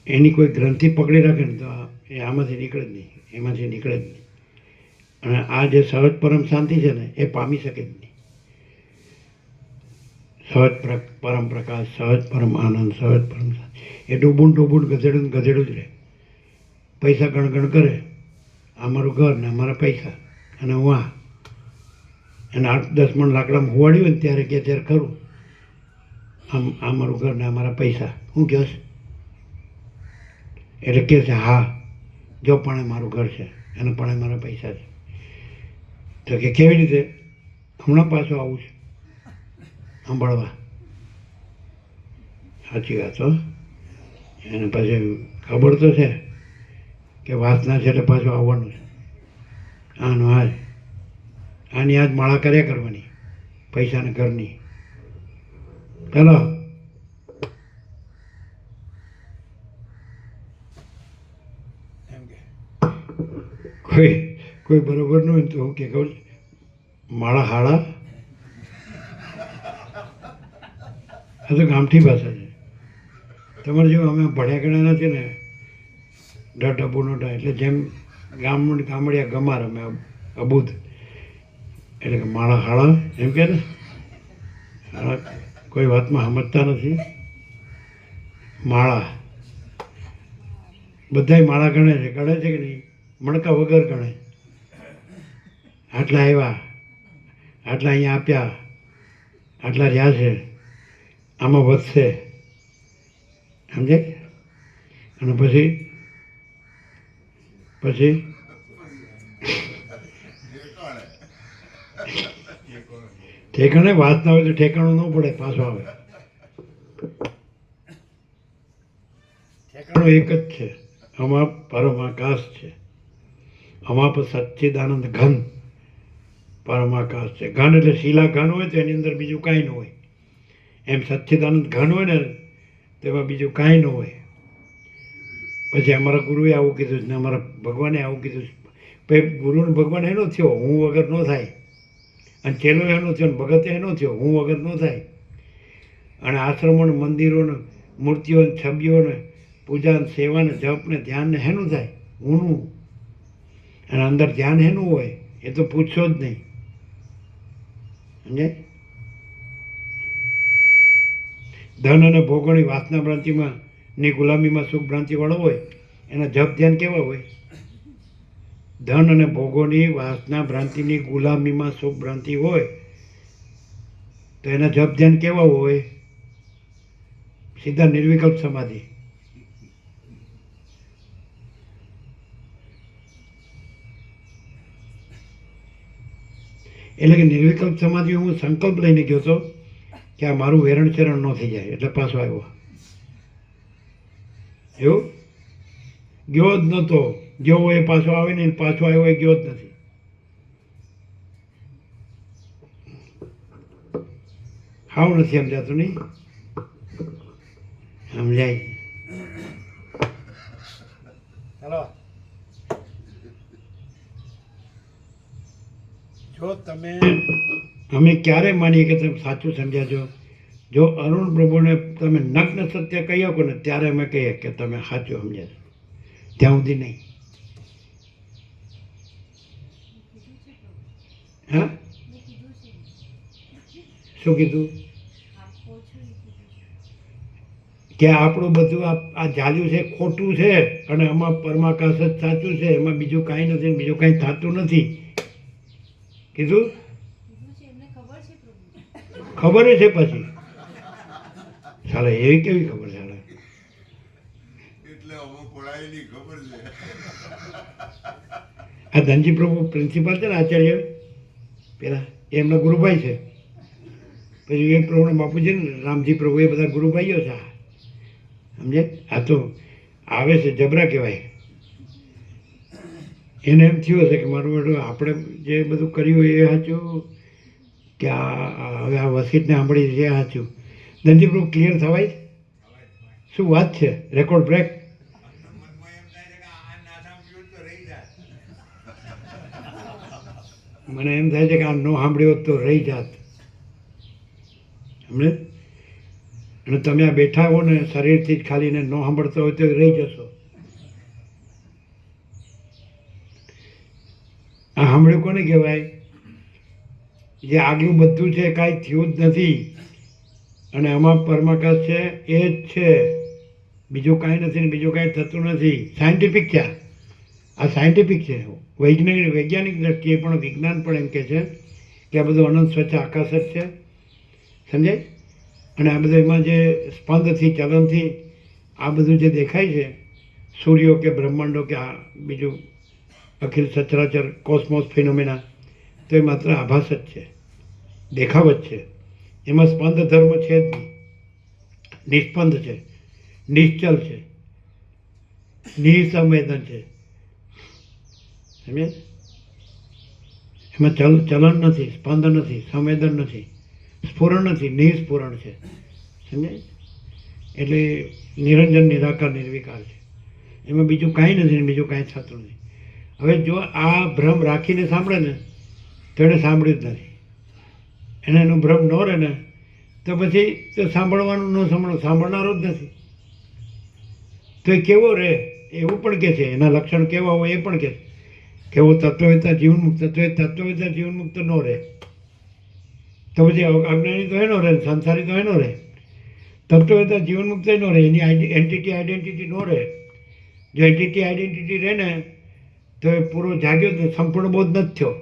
એની કોઈ ગ્રંથિ પકડી રાખે ને તો એ આમાંથી નીકળે જ નહીં, એમાંથી નીકળે જ નહીં. અને આ જે સહજ પરમ શાંતિ છે ને એ પામી શકે જ નહીં. સહજ પરમ પ્રકાશ, સહજ પરમ આનંદ, સહજ પરમ શાંતિ. એ ડૂબું ગધેડું જ રહે. પૈસા ગણગણ કરે, આ મારું ઘર ને અમારા પૈસા અને હું અને 8-10 મણ લાકડામાં હોવાડ્યું હોય ને ત્યારે કે ત્યારે ખરું આ મારું ઘર ને અમારા પૈસા. હું કહે છે એટલે કહે છે હા જો પણ એ મારું ઘર છે અને પણ એ મારા પૈસા છે. તો કે કેવી રીતે? હમણાં પાછું આવું છે સાંભળવા. સાચી વાત હો. એને પછી ખબર તો છે કે વાસના છે એટલે પાછું આવવાનું છે. આનું આજ આની આજ માળા કર્યા કરવાની પૈસાને ઘરની. ચાલો એમ કે કોઈ બરોબર ન હોય તો હું કે કહું માળા હાળા આ તો ગામઠી ભાષા છે. તમારે જેવું અમે ભણ્યા ગણ્યા નથી ને ડબુનો એટલે જેમ ગામડિયા ગમાર અમે અબૂધ એટલે કે માળા હાળા એમ કે ને કોઈ વાતમાં સમજતા નથી. માળા બધાય માળા ગણે છે કે નહીં? મણકા વગર ગણે. આટલા આવ્યા, આટલા અહીંયા આપ્યા, આટલા રહ્યા છે, આમાં વધશે સમજે. અને પછી ઠેકાણે વાત ના હોય તો ઠેકાણું ન પડે, પાછો આવે. ઠેકાણું એક જ છે, અમાપ પરમાકાશ છે. અમાપ સચ્ચિદાનંદ ઘન પરમાકાશ છે. ઘન એટલે શીલા ઘન હોય તો એની અંદર બીજું કાંઈ ન હોય. એમ સચ્ચિદાનંદ ઘન હોય ને તેમાં બીજું કાંઈ ન હોય. પછી અમારા ગુરુએ આવું કીધું ને અમારા ભગવાને આવું કીધું. પછી ગુરુને ભગવાન એનો થયો, હું વગર ન થાય. અને ચેલો એનો થયો ને ભગત એનો થયો, હું વગર ન થાય. અને આશ્રમો ને મંદિરો ને મૂર્તિઓ ને છબીઓ ને પૂજા ને સેવા ને જપ ને ધ્યાન ને હેનું થાય? હુંનું. અને અંદર ધ્યાન હેનું હોય એ તો પૂછશો જ નહીં. સમજે? ધન અને ભોગોની વાસના ભ્રાંતિમાં ની ગુલામીમાં સુખ ભ્રાંતિવાળો હોય એના જપ ધ્યાન કેવા હોય? ધન અને ભોગોની વાસના ભ્રાંતિની ગુલામીમાં સુખ ભ્રાંતિ હોય તો એના જપ ધ્યાન કેવા હોય? સીધા નિર્વિકલ્પ સમાધિ. એટલે કે નિર્વિકલ્પ સમાધિ હું સંકલ્પ લઈને ગયો હતો કે આ મારું વેરણ ચરણ ન થઈ જાય એટલે પાછો આવ્યો. એવું ગયો જ નહોતો. ગયો હોય પાછો આવે ને પાછો આવ્યો એ ગયો જ નથી. હાવ નથી સમજાતું નહીં? સમજાય? ચાલો જો તમે અમે ક્યારે માનીએ કે તમે સાચું સમજ્યા છો? જો અરુણ પ્રભુને તમે નગ્ન સત્ય કહી શકો ને ત્યારે અમે કહીએ કે તમે સાચું સમજ્યા છો. ત્યાં સુધી નહીં. હા શું કીધું? કે આપણું બધું આ જાલ્યું છે ખોટું છે અને આમાં પરમાકાશ જ સાચું છે, એમાં બીજું કાંઈ નથી, બીજું કાંઈ થતું નથી. કીધું? ખબર છે પછી ચાલે એવી કેવી ખબર ચાલે? એટલે અમે પડાયેલી ખબર છે. આ ધનજી પ્રભુ પ્રિન્સિપાલ છે ને આચાર્ય પેલા એમના ગુરુભાઈ છે. પછી વિવેક પ્રભુના બાપુ છે ને રામજી પ્રભુ, એ બધા ગુરુભાઈઓ છે. આ સમજે? આ તો આવે છે જબરા કહેવાય. એને એમ થયું હશે કે મારું બેટું આપણે જે બધું કર્યું એ સાચું કે હવે આ વસીતને સાંભળી છે સાચું. ધનજી પ્રભુ ક્લિયર થવાય? શું વાત છે? Record break? મનમાં એમ થાય છે કે આ ના સાંભળ્યું તો રહી જાય. મને એમ થાય છે કે આ ન સાંભળ્યો હોત તો રહી જાત. સમજે? અને તમે આ બેઠા હો ને શરીરથી જ ખાલી ને ન સાંભળતા હોય તો રહી જશો. આ સાંભળ્યું કોને કહેવાય? જે આગલું બધું છે કાંઈ થયું જ નથી અને આમાં પરમાકાશ છે એ જ છે, બીજું કાંઈ નથી ને બીજું કાંઈ થતું નથી. સાયન્ટિફિક છે આ સાયન્ટિફિક છે. વૈજ્ઞાનિક દ્રષ્ટિએ પણ વિજ્ઞાન પણ એમ કહે છે કે આ બધું અનંત સ્વચ્છ આકાશ જ છે. સમજાય? અને આ બધું એમાં જે સ્પંદથી ચલનથી આ બધું જે દેખાય છે, સૂર્યો કે બ્રહ્માંડો કે આ બીજું અખિલ સચરાચર કોસ્મોસ ફિનોમિના, તો એ માત્ર આભાસ જ છે, દેખાવ જ છે. એમાં સ્પંદ ધર્મ છે જ નહીં. નિસ્પંદ છે, નિશ્ચલ છે, નિસંવેદન છે. સમજે? એમાં ચલન નથી, સ્પંદ નથી, સંવેદન નથી, સ્ફુરણ નથી, નિસ્ફુરણ છે. સમજાય? એટલે નિરંજન, નિરાકાર, નિર્વિકાર છે. એમાં બીજું કાંઈ નથી ને બીજું કાંઈ થતું નથી. હવે જો આ ભ્રમ રાખીને સાંભળે ને તો એને સાંભળ્યું જ નથી. એને એનો ભ્રમ ન રહે ને તો પછી તો સાંભળવાનું ન સાંભળનારો જ નથી. તો એ કેવો રહે એવું પણ કહે છે. એના લક્ષણ કેવા હોય એ પણ કહે છે. કેવો તત્વવેતા જીવનમુક્ત, તો એ તત્વવેતા જીવનમુક્ત ન રહે તો પછી અજ્ઞાની તો એનો રહે, સંસારી તો એનો રહે. તત્વવેતા જીવનમુક્ત ન રહે, એની આઈડેન્ટિટી ન રહે. જો આઈડેન્ટિટી રહે ને તો એ પૂરો જાગ્યો જ સંપૂર્ણ બોધ નથી થયો.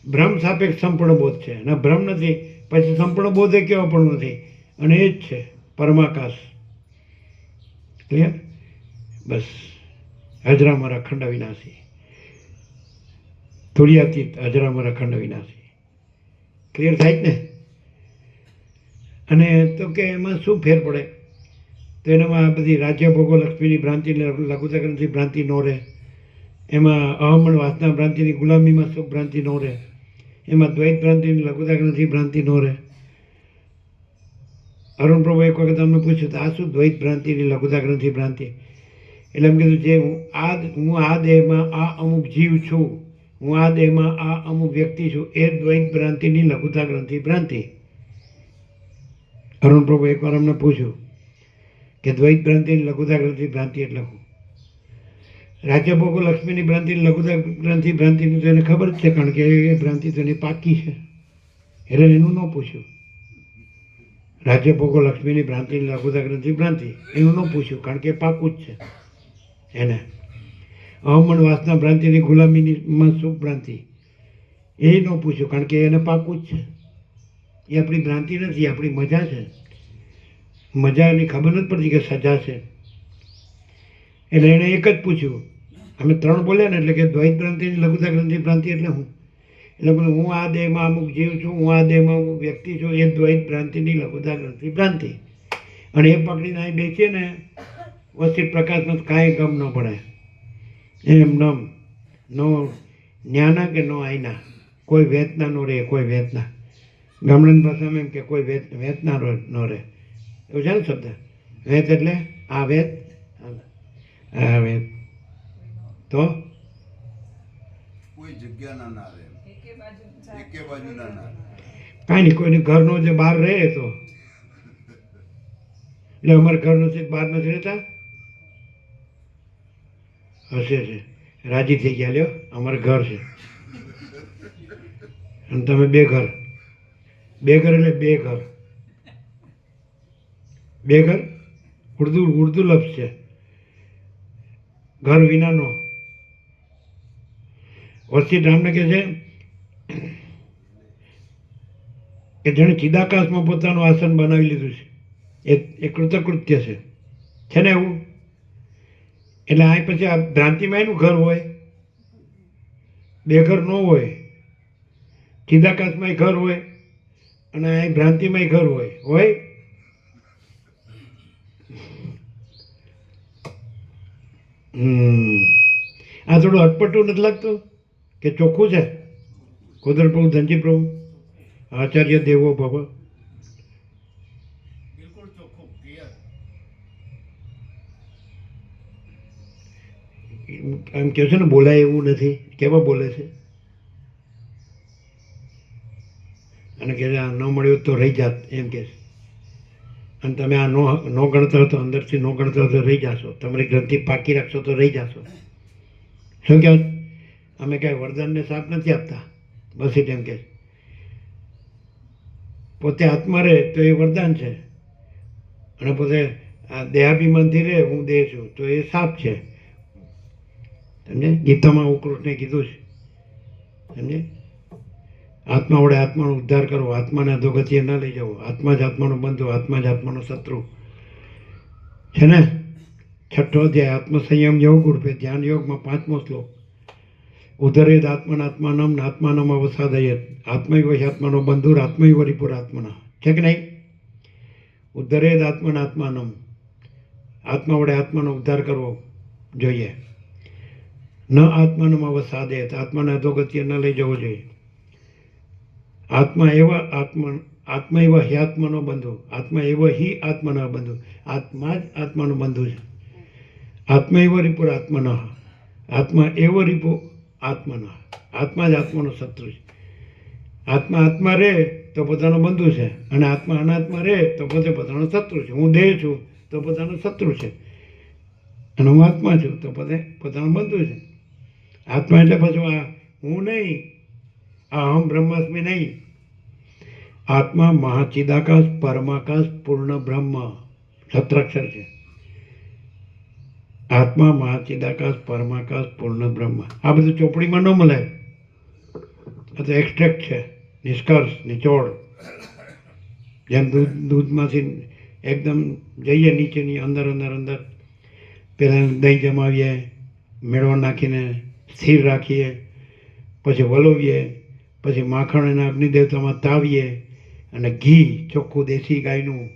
ભ્રમ સાપેક્ષ સંપૂર્ણ બોધ છે અને ભ્રમ નથી પછી સંપૂર્ણ બોધ એ કેવા પણ નથી. અને એ જ છે પરમાકાશ. ક્લિયર? બસ અજરામર અખંડ વિનાશી, તુર્યાતીત અજરામર અખંડ વિનાશી. ક્લિયર થાય જ ને? અને તો કે એમાં શું ફેર પડે? તો એનામાં આ બધી રાજ્ય ભોગો લક્ષ્મીની ભ્રાંતિ, લઘુતા ગ્રંથિ ભ્રાંતિ ન રહે. એમાં અહમણ વાસના ભ્રાંતિની ગુલામીમાં સુખ ભ્રાંતિ ન રહે. એમાં દ્વૈત ભ્રાંતિની લઘુતા ગ્રંથિ ભ્રાંતિ ન રહે. અરુણ પ્રભુ એક વખત અમને પૂછ્યું તો આ શું દ્વૈત ભ્રાંતિની લઘુતા ગ્રંથિ ભ્રાંતિ? એટલે એમ કીધું જે હું આ દેહમાં આ અમુક જીવ છું, હું આ દેહમાં આ અમુક વ્યક્તિ છું, એ દ્વૈત ભ્રાંતિની લઘુતા ગ્રંથિ ભ્રાંતિ. અરુણ પ્રભુ એકવાર અમને પૂછ્યું કે દ્વૈત ભ્રાંતિની લઘુતા ગ્રંથિ ભ્રાંતિ એટલે શું? રાજ્ય ભોગો લક્ષ્મીની ભ્રાંતિની લઘુતા ગ્રંથિ ભ્રાંતિની તો એને ખબર જ છે, કારણ કે એ ભ્રાંતિ તો એની પાકી છે. એટલે એનું ન પૂછ્યું. રાજ્ય ભોગો લક્ષ્મીની ભ્રાંતિની લઘુતા ગ્રંથિ ભ્રાંતિ એનું ન પૂછ્યું, કારણ કે એ પાકું જ છે એને. અહમણ વાસના ભ્રાંતિની ગુલામીમાં સુખ ભ્રાંતિ એ ન પૂછ્યું, કારણ કે એને પાકું જ છે. એ આપણી ભ્રાંતિ નથી, આપણી મજા છે. મજાની ખબર નથી પડતી કે સજા છે. એટલે એણે એક જ પૂછ્યું. અમે ત્રણ બોલ્યા ને એટલે કે દ્વૈત ભ્રાંતિની લઘુતા ગ્રંથિ ભ્રાંતિ એટલે હું. એટલે હું આ દેહમાં અમુક જીવ છું, હું આ દેહમાં અમુક વ્યક્તિ છું, એ દ્વૈત ભ્રાંતિની લઘુતા ગ્રંથિ ભ્રાંતિ. અને એ પકડીને અહીં બેસીએ ને વસ્તી પ્રકાશમાં કાંઈ ગમ ન પડે. એમ નમ નો જ્ઞાના કે નો આઈના, કોઈ વેતના ન રહે, કોઈ વેતના. ગામડાની ભાષામાં એમ કે કોઈ વેતના ન રહે. એવું છે ને શબ્દ? વેત એટલે આ વેત, આ વેત. તો કોઈ જગ્યાના ના રહે, એકે બાજુના ના રહે. કાંઈ નહીં, કોઈને ઘરનો જે બહાર રહે તો. એટલે અમારે ઘર નથી, બહાર નથી રહેતા. હશે છે, રાજી થઈ ગયા. લ્યો અમારે ઘર છે અને તમે બે ઘર. બે ઘર એટલે બે ઘર. બે ઘર ઉર્દુ લફ્ઝ છે, ઘર વિનાનો. વસ્તી રામને કહે છે કે જેણે ચિદાકાશમાં પોતાનું આસન બનાવી લીધું છે. એ કૃતકૃત્ય છે ને એવું? એટલે આ પછી આ ભ્રાંતિમાં એનું ઘર હોય, બે ઘર ન હોય. ચિદાકાશમાંય ઘર હોય અને અહીં ભ્રાંતિમાંય ઘર હોય. આ થોડું અટપટું નથી લાગતું કે ચોખ્ખું છે? કોદર પ્રભુ, ધનજી પ્રભુ, આચાર્ય દેવો ભવ. બિલકુલ ચોખ્ખું ક્લિયર. એમ કહે છે ને બોલાય એવું નથી, કેવા બોલે છે? અને કે આ ન મળ્યું તો રહી જાત એમ કે છે. અને તમે આ નો ગણતા હો તો અંદરથી નો ગણતા હો તો રહી જશો. તમારી ગ્રંથિ પાકી રાખશો તો રહી જશો. શું કહે? અમે કાંઈ વરદાનને સાપ નથી આપતા. બસ એટલે એમ કે પોતે આત્મા રહે તો એ વરદાન છે, અને પોતે આ દેહાભિમાનથી રહે હું દેહ છું તો એ સાપ છે. સમજે? ગીતામાં કૃષ્ણે કીધું છે. સમજે? આત્મા વડે આત્માનો ઉદ્ધાર કરવો, આત્માને અધોગતિએ ન લઈ જવો. આત્મા જ આત્માનો બંધુ, આત્મા જ આત્માનો શત્રુ છે ને? 6ઠ્ઠો અધ્યાય આત્મસંયમ યોગ રૂપે ધ્યાન યોગમાં 5મો શ્લોક. ઉદરેદ આત્માનમ આત્માનમ અવસાદયત આત્મૈવ આત્માનો બંધુ આત્મૈવ રિપુરાત્મના. છે કે નહીં? ઉદરેદ આત્માનમ, આત્મા વડે આત્માનો ઉદ્ધાર કરવો જોઈએ. ન આત્માનમ અવસાદયત, આત્માને અધોગતિએ ન લઈ જવો જોઈએ. આત્મા એવ હ્યાત્માનો બંધુ, આત્મા એવ હિ આત્માના બંધુ, આત્મા જ આત્માનો બંધુ છે. આત્મૈવ રિપુર આત્મના, આત્મા એવ રિપુ આત્મના, આત્મા જ આત્માનો શત્રુ છે. આત્મા રહે તો પોતાનો બંધુ છે, અને આત્મા અનાત્મા રહે તો પોતે પોતાનો શત્રુ છે. હું દેહ છું તો પોતાનો શત્રુ છે, અને હું આત્મા છું તો પોતે પોતાનો બંધુ છે. આત્મા એટલે પાછું આ હું નહીં, આ અહમ બ્રહ્માસ્મિ નહીં. આત્મા મહાચિદાકાશ પરમાકાશ પૂર્ણ બ્રહ્મ, સત્રાક્ષર છે. આત્મા મહાચિદાકાશ પરમાકાશ પૂર્ણ બ્રહ્મ. આ બધું ચોપડીમાં ન મળે. આ તો એક્સ્ટ્રેક્ટ છે, નિષ્કર્ષ, નિચોડ. જેમ દૂધમાંથી એકદમ જઈએ નીચેની અંદર પહેલાં દહીં જમાવીએ, મેળવા નાખીને સ્થિર રાખીએ, પછી વલોવીએ, પછી માખણ એના અગ્નિદેવતામાં તાવીએ, અને ઘી ચોખ્ખું દેશી ગાયનું,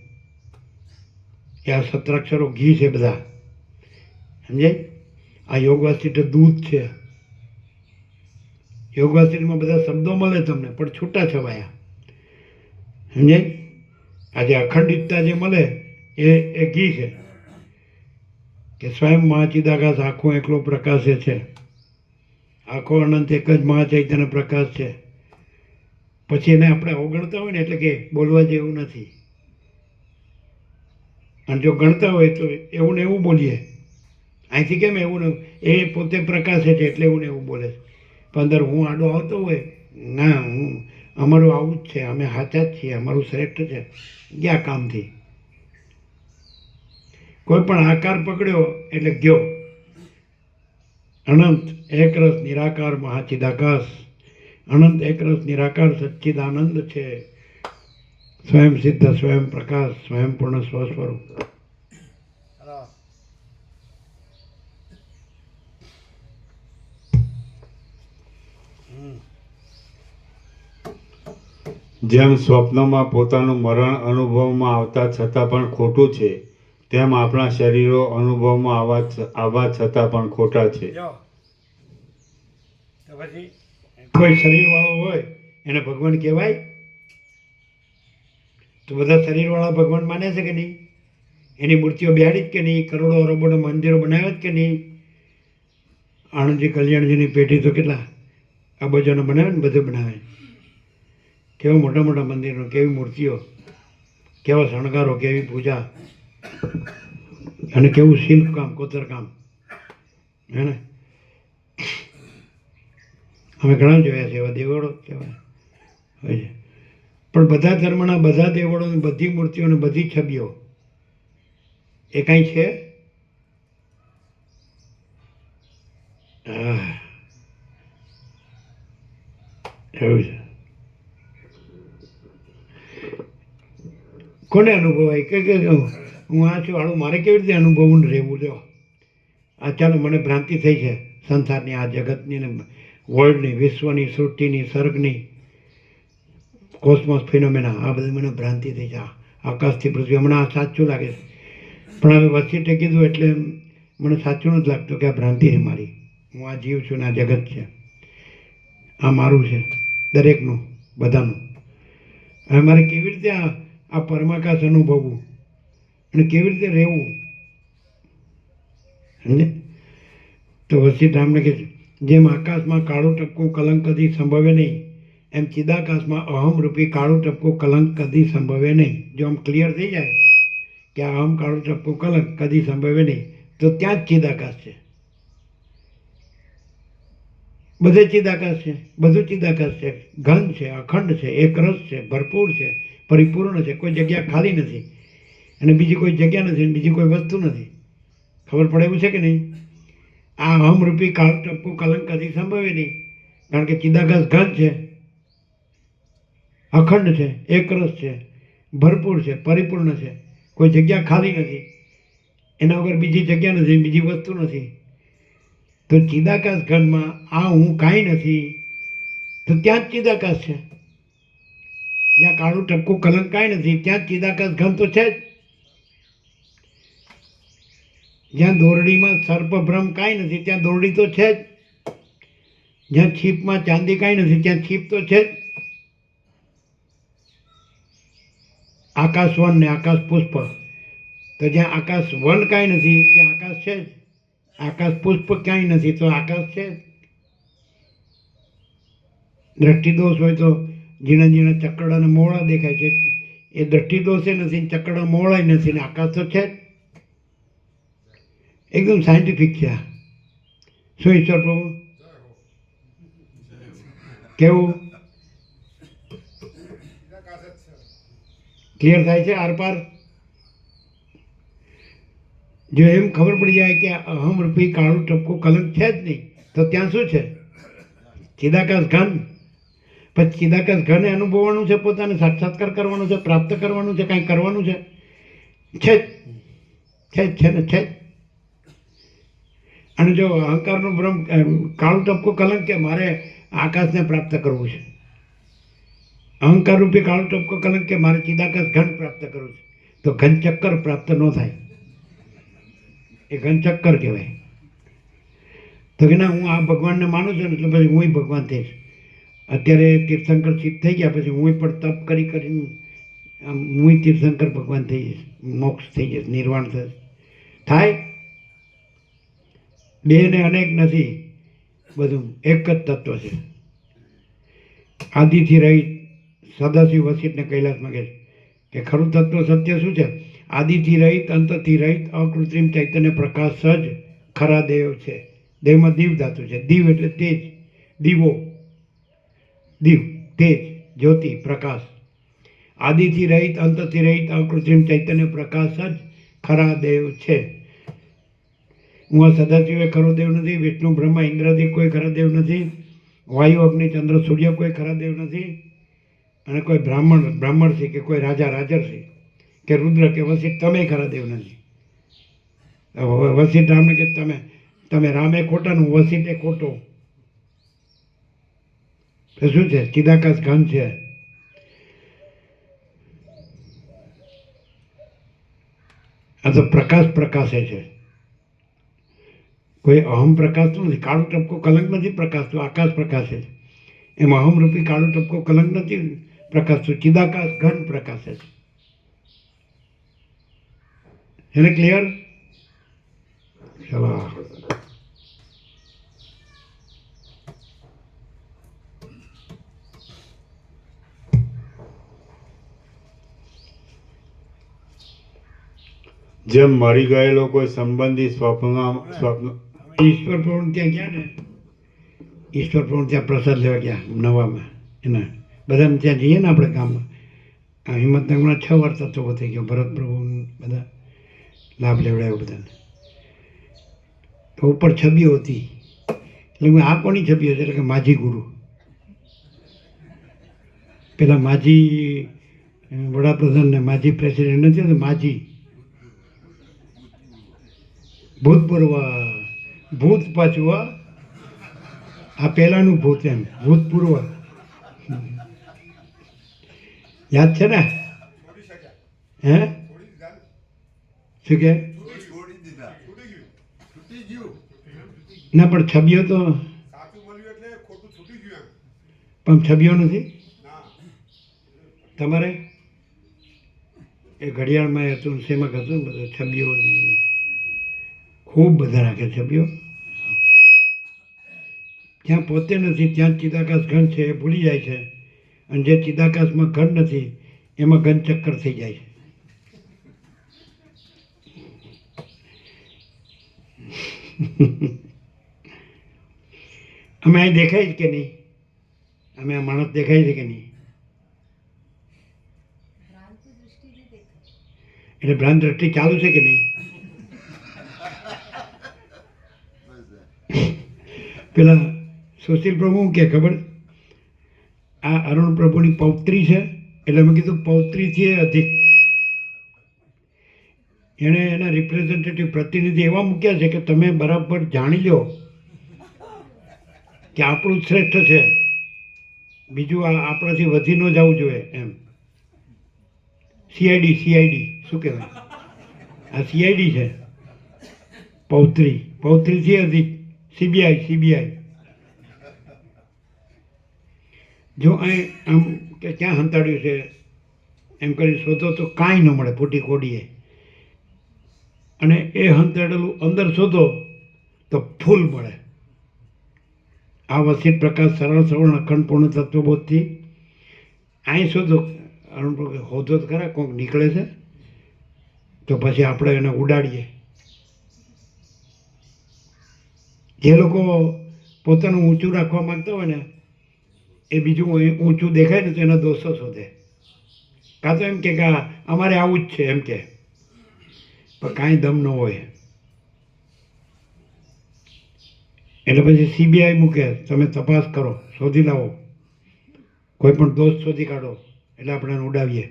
એ આ સત્રાક્ષરો ઘી છે બધા. સમજાય? આ યોગવાસિટ દૂધ છે. યોગવાસિટમાં બધા શબ્દો મળે તમને, પણ છૂટા છવાયા. સમજાય? આજે અખંડિતતા જે મળે એ ઘી છે, કે સ્વયં મહાચિદાકાશ આખો એકલો પ્રકાશે છે. આખો અનંત એક જ મહાચૈતન્ય પ્રકાશ છે. પછી એને આપણે અવગણતા હોય ને એટલે કે બોલવા જેવું નથી. અને જો ગણતા હોય તો એવું ને એવું બોલીએ. અહીંથી કેમ એવું ને એ પોતે પ્રકાશે છે એટલે એવું ને એવું બોલે છે. પણ અંદર હું આડો આવતો હોય, ના અમારું આવું જ છે, અમે સાચા જ છીએ, અમારું શ્રેષ્ઠ છે, ગયા કામથી. કોઈ પણ આકાર પકડ્યો એટલે ગયો. અનંત એકરસ નિરાકાર મહાચિદાકાશ, અનંત એકરસ નિરાકાર સચ્ચિદાનંદ છે. સ્વયં સિદ્ધ, સ્વયં પ્રકાશ, સ્વયં પૂર્ણ સ્વસ્વરૂપ. જેમ સ્વપ્નમાં પોતાનું મરણ અનુભવમાં આવતા છતાં પણ ખોટું છે, તેમ આપણા શરીરો અનુભવમાં આવવા છતાં પણ ખોટા છે. જો તો પછી કોઈ શરીરવાળો હોય એને ભગવાન કહેવાય? તો બધા શરીરવાળા ભગવાન માને છે કે નહીં? એની મૂર્તિઓ બેહાડી જ કે નહીં? કરોડો અરબોના મંદિરો બનાવ્યા જ કે નહીં? આણંદજી કલ્યાણજીની પેઢી તો કેટલા અબજોનો બનાવે ને, બધું બનાવે. કેવા મોટા મોટા મંદિરો, કેવી મૂર્તિઓ, કેવા શણગારો, કેવી પૂજા, અને કેવું શિલ્પકામ, કોતરકામ. હે ને? અમે ઘણા જોયા છે એવા દેવળો કહેવાય હોય છે. પણ બધા ધર્મના બધા દેવળોની બધી મૂર્તિઓને બધી છબીઓ એ કાંઈ છે? એવું છે. કોને અનુભવાય કે હું આ છું વાળું મારે કેવી રીતે અનુભવવું ને રહેવું જો આ ચાલો મને ભ્રાંતિ થઈ છે સંસારની આ જગતની ને વર્લ્ડની વિશ્વની સૃષ્ટિની સર્ગની કોસ્મોસ ફિનોમેના આ બધી મને ભ્રાંતિ થઈ છે આકાશથી પૃથ્વી હમણાં આ સાચું લાગે છે પણ હવે વચ્ચે કીધું એટલે મને સાચું નથી લાગતું કે આ ભ્રાંતિ છે મારી હું આ જીવ છું ને આ જગત છે આ મારું છે દરેકનું બધાનું હવે મારે કેવી રીતે આ પરમાકાશ અનુભવવું અને કેવી રીતે રહેવું સમજે તો વસીત રામને કહે જેમ આકાશમાં કાળું ટપકું કલંક કદી સંભવે નહીં એમ ચિદાકાશમાં અહમ રૂપી કાળું ટપકું કલંક કદી સંભવે નહીં જો આમ ક્લિયર થઈ જાય કે આ અહમ કાળું ટપકું કલંક કદી સંભવે નહીં તો ત્યાં જ ચિદાકાશ છે બધે ચિદાકાશ છે બધું ચિદાકાશ છે ઘન છે અખંડ છે એકરસ છે ભરપૂર છે પરિપૂર્ણ છે કોઈ જગ્યા ખાલી નથી અને બીજી કોઈ જગ્યા નથી અને બીજી કોઈ વસ્તુ નથી ખબર પડે એવું છે કે નહીં આ અહમરૂપી કાળું ટપકું કલંક કદી સંભવે નહીં કારણ કે ચિદાકાશ ઘન છે અખંડ છે એકરસ છે ભરપૂર છે પરિપૂર્ણ છે કોઈ જગ્યા ખાલી નથી એના વગર બીજી જગ્યા નથી બીજી વસ્તુ નથી તો ચિદાકાશ ઘનમાં આ હું કાંઈ નથી તો ત્યાં જ ચિદાકાશ છે જ્યાં કાળું ટપકું કલંક કાંઈ નથી ત્યાં જ ચિદાકાશ ઘન તો છે જ જ્યાં દોરડીમાં સર્પભ્રમ કાંઈ નથી ત્યાં દોરડી તો છે જ જ્યાં છીપમાં ચાંદી કાંઈ નથી ત્યાં છીપ તો છે જ આકાશ વન ને આકાશ પુષ્પ તો જ્યાં આકાશ વન કાંઈ નથી ત્યાં આકાશ છે જ આકાશ પુષ્પ ક્યાંય નથી તો આકાશ છે જ દ્રષ્ટિદોષ હોય તો ઝીણા ઝીણા ચક્કડ અને મોળા દેખાય છે એ દ્રષ્ટિદોષે નથી ચક્કડ મોળાય નથી ને આકાશ તો છે જ એકદમ સાયન્ટિફિક છે આ શું ઈશ્વર પ્રભુ કેવું ક્લિયર થાય છે આરપાર જો એમ ખબર પડી જાય કે અહમ રૂપી કાળું ટપકું કલંક છે જ નહીં તો ત્યાં શું છે ચિદાકાશ ઘન પછી ચિદાકાશ ઘને અનુભવવાનું છે પોતાને સાક્ષાત્કાર કરવાનું છે પ્રાપ્ત કરવાનું છે કાંઈ કરવાનું છે ને છે જ અને જો અહંકારનું ભ્રમ કાળું ટપકું કલંક કે મારે આકાશને પ્રાપ્ત કરવું છે અહંકાર રૂપી કાળું ટપકું કલંક કે મારે ચિદાકાશ ઘન પ્રાપ્ત કરવું છે તો ઘન ચક્કર પ્રાપ્ત ન થાય એ ઘન ચક્કર કહેવાય તો કે ના હું આ ભગવાનને માનું છું ને એટલે પછી હું ભગવાન થઈશ અત્યારે તીર્થંકર સિદ્ધ થઈ ગયા પછી હું પણ તપ કરીને હું તીર્થંકર ભગવાન થઈ જઈશ મોક્ષ થઈ જઈશ નિર્વાણ થશે થાય બે ને અનેક નથી બધું એક જ તત્વ છે આદિથી રહી સદાશિવ વસિષ્ઠને કૈલાસમાં કહે કે ખરું તત્વ સત્ય શું છે આદિથી રહિત અંતથી રહિત અકૃત્રિમ ચૈતન્ય પ્રકાશ જ ખરા દેવ છે દેવમાં દીવ ધાતુ છે દીવ એટલે તેજ દીવો દીવ તેજ જ્યોતિ પ્રકાશ આદિથી રહિત અંતથી રહિત અકૃત્રિમ ચૈતન્ય પ્રકાશ જ ખરા દેવ છે હું આ સદાશિવે ખરો દેવ નથી વિષ્ણુ બ્રહ્મા ઇન્દ્રાદિ કોઈ ખરા દેવ નથી વાયુ અગ્નિ ચંદ્ર સૂર્ય કોઈ ખરા દેવ નથી અને કોઈ બ્રાહ્મણ છે કે કોઈ રાજા રાજર્ષિ કે રુદ્ર કે વસિષ્ઠ તમે ખરા દેવ નથી વસિષ્ઠ રામને કે તમે રામે ખોટાનું વસિષ્ઠે ખોટો તો શું છે ચિદાકાશ ઘન છે આ તો પ્રકાશે છે કોઈ અહમ પ્રકાશતું નથી કાળું ટપકો કલંક નથી પ્રકાશતું આકાશ પ્રકાશે છે એમ અહમ રૂપી કાળું ટપકો કલંક નથી પ્રકાશતું ચિદાકાશ ઘન પ્રકાશે છે એને ક્લિયર ચલો જેમ મરી ગયેલો કોઈ સંબંધી સ્વપ્ન ઈશ્વર પ્રભુ ત્યાં ગયા ને ઈશ્વર પ્રભુ ત્યાં પ્રસાદ લેવા ગયા નવામાં એના બધાને ત્યાં જઈએ ને આપણે ગામમાં આ હિંમતનગરમાં 6 વાર તત્વો થઈ ગયો ભરત પ્રભુ બધા લાભ લેવડાવ્યો બધાને તો ઉપર છબીઓ હતી એટલે આ કોની છબીઓ છે એટલે કે માજી ગુરુ પેલા માજી વડાપ્રધાન ને માજી પ્રેસિડેન્ટ નથી તો માજી ભૂતપૂર્વ ભૂત પાછું હો. આ પહેલાનું ભૂત એમ ભૂતપૂર્વ યાદ છે ને હે શું કે છોડી દીધા છૂટી ગયું ના પણ છબીઓ તો પણ છબીઓ નથી તમારે એ ઘડિયાળમાં હતું ને શેમાં હતું ને બધું છબીઓ ખૂબ બધા રાખે છબીઓ જ્યાં પોતે નથી ત્યાં જ ચિદાકાશ ઘન છે એ ભૂલી જાય છે અને જે ચિદાકાશમાં ઘન નથી એમાં ઘન ચક્કર થઈ જાય છે. અમે અહીં દેખાય જ કે નહીં? અમે આ માણસ દેખાય છે કે નહીં? ભ્રાંત દૃષ્ટિથી દેખાય. એટલે ભ્રાંત દ્રષ્ટિ ચાલુ છે કે નહીં? પેલા સુશીલ પ્રભુ કે ખબર આ અરુણ પ્રભુની પૌત્રી છે એટલે મેં કીધું પૌત્રીથી અધિક એણે એના રિપ્રેઝેન્ટેટિવ પ્રતિનિધિ એવા મૂક્યા છે કે તમે બરાબર જાણી લો કે આપણું જ શ્રેષ્ઠ છે, બીજું આપણાથી વધી ન જવું જોઈએ એમ. સીઆઈડી શું કહેવાય? આ સીઆઈડી છે પૌત્રીથી અધિક સીબીઆઈ. જો અહીં આમ કે ક્યાં હંતાડ્યું છે એમ કરી શોધો તો કાંઈ ન મળે ફૂટી કોડીએ, અને એ હંતાડેલું અંદર શોધો તો ફૂલ મળે. આ વસીત પ્રકાશ સરળ સવર્ણ અખંડ પૂર્ણ તત્વબોધથી અહીં શોધો હોધો તો ખરા કોઈક નીકળે છે તો પછી આપણે એને ઉડાડીએ. જે લોકો પોતાનું ઊંચું રાખવા માંગતા હોય ને એ બીજું ઊંચું દેખાય ને તો એના દોષો શોધે, કાં તો એમ કે અમારે આવું જ છે એમ કે, પણ કાંઈ દમ ન હોય. એટલે પછી સીબીઆઈ મૂકે, તમે તપાસ કરો, શોધી લાવો, કોઈ પણ દોષ શોધી કાઢો એટલે આપણે એને ઉડાવીએ.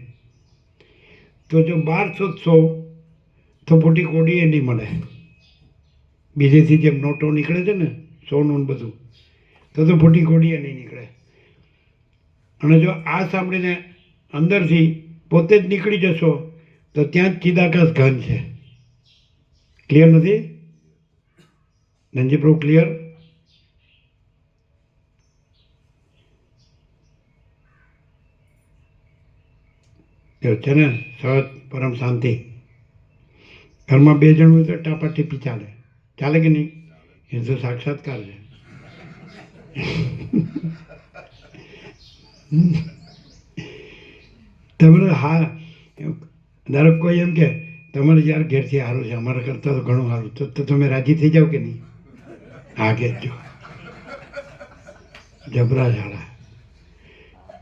તો જો 12 શોધશો તો ફૂટી કોડીએ નહીં મળે. બીજેથી જેમ નોટો નીકળે છે ને સોનું બધું, તો ફૂટી કોડીએ નહીં નીકળે. અને જો આ સાંભળીને અંદરથી પોતે જ નીકળી જશો તો ત્યાં જ ચિદાકાશ ઘન છે. ક્લિયર નથી ધનજી પ્રભુ? ક્લિયર? છે ને સહજ પરમ શાંતિ. ઘરમાં 2 જણ હોય તો ટાપા ટીપી ચાલે કે નહીં? એ તો સાક્ષાત્કાર છે. તમારે હા ધારો કોઈ એમ કે તમારે યાર ઘેરથી સારું છે, અમારા કરતાં તો ઘણું સારું, તો તમે રાજી થઈ જાઓ કે નહીં? હા કહેજો. જબરા ઝાડા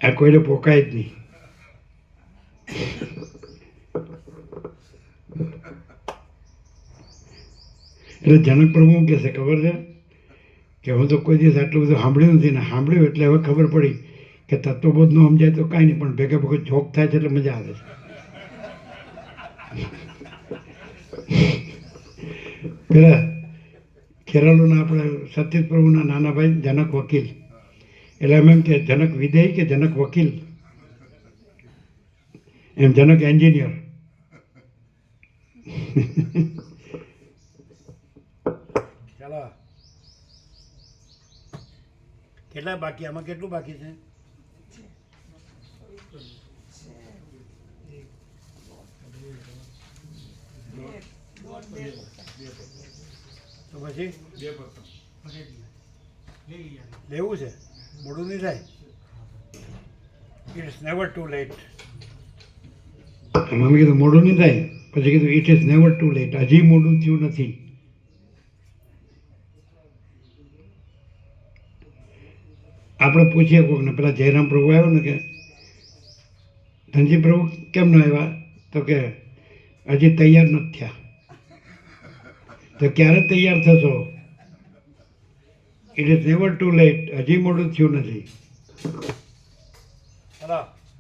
આ કોઈને પોકાય જ નહીં. એટલે જનક પ્રભુ શું કહેશે ખબર છે કે હું તો કોઈ દિવસ આટલું બધું સાંભળ્યું નથી ને સાંભળ્યું એટલે હવે ખબર પડી કે તત્વબોધ ન સમજાય તો કાંઈ નહીં, પણ ભેગા ભેગો જોક થાય છે એટલે મજા આવે છે. પેલા ખેરાલુના આપણે સતીશ પ્રભુના નાના ભાઈ જનક વકીલ, એટલે એમ કે જનક વિદેય કે જનક વકીલ, એમ જનક એન્જિનિયર. ચાલો કેટલા બાકી? આમાં કેટલું બાકી છે? તો પછી લેવું છે, મોડું નહીં થાય. It's never too late. એમાં મેં કીધું મોડું નહીં થાય, પછી કીધું it is never too late. હજી મોડું થયું નથી. આપણે પૂછીએ કોઈકને, પેલા જયરામ પ્રભુ આવ્યો ને કે ધનજી પ્રભુ કેમ ન આવ્યા? તો કે હજી તૈયાર નથી થયા. તો ક્યારે તૈયાર થશો? It is never too late. હજી મોડું થયું નથી. ચાલો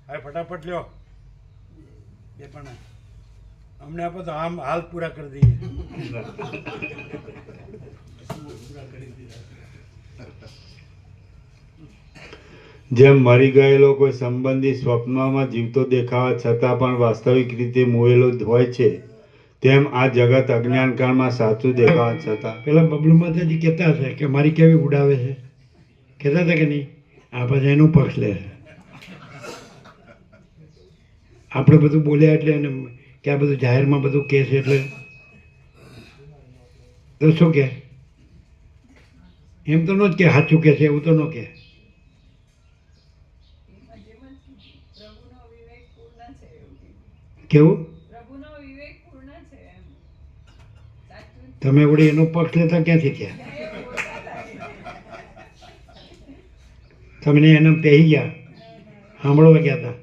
હવે ફટાફટ લ્યો. એ પણ અમને આપો તો આમ હાલ પૂરા કરી દઈએ. જેમ મરી ગયેલો કોઈ સંબંધી સ્વપ્નમાં જીવતો દેખાવા છતાં પણ વાસ્તવિક રીતે મોયેલો જ હોય છે, તેમ આ જગત અજ્ઞાનકાળમાં સાચું દેખાવા છતાં પેલા બબલુ માતાજી કહેતા હશે કે મારી કેવી ઉડાવે છે, કહેતા હતા કે નહીં? આ પછી એનો પક્ષ લે છે. આપણે બધું બોલ્યા એટલે એને કે આ બધું જાહેરમાં બધું કહે છે એટલે તો શું કહે? એમ તો ન જ કે સાચું કહે છે એવું તો ન કહે. કેવું? તમે વળી એનો પક્ષ લેતા ક્યાંથી થયા? તમને એને પહેરી ગયા, સાંભળવા ગયા હતા.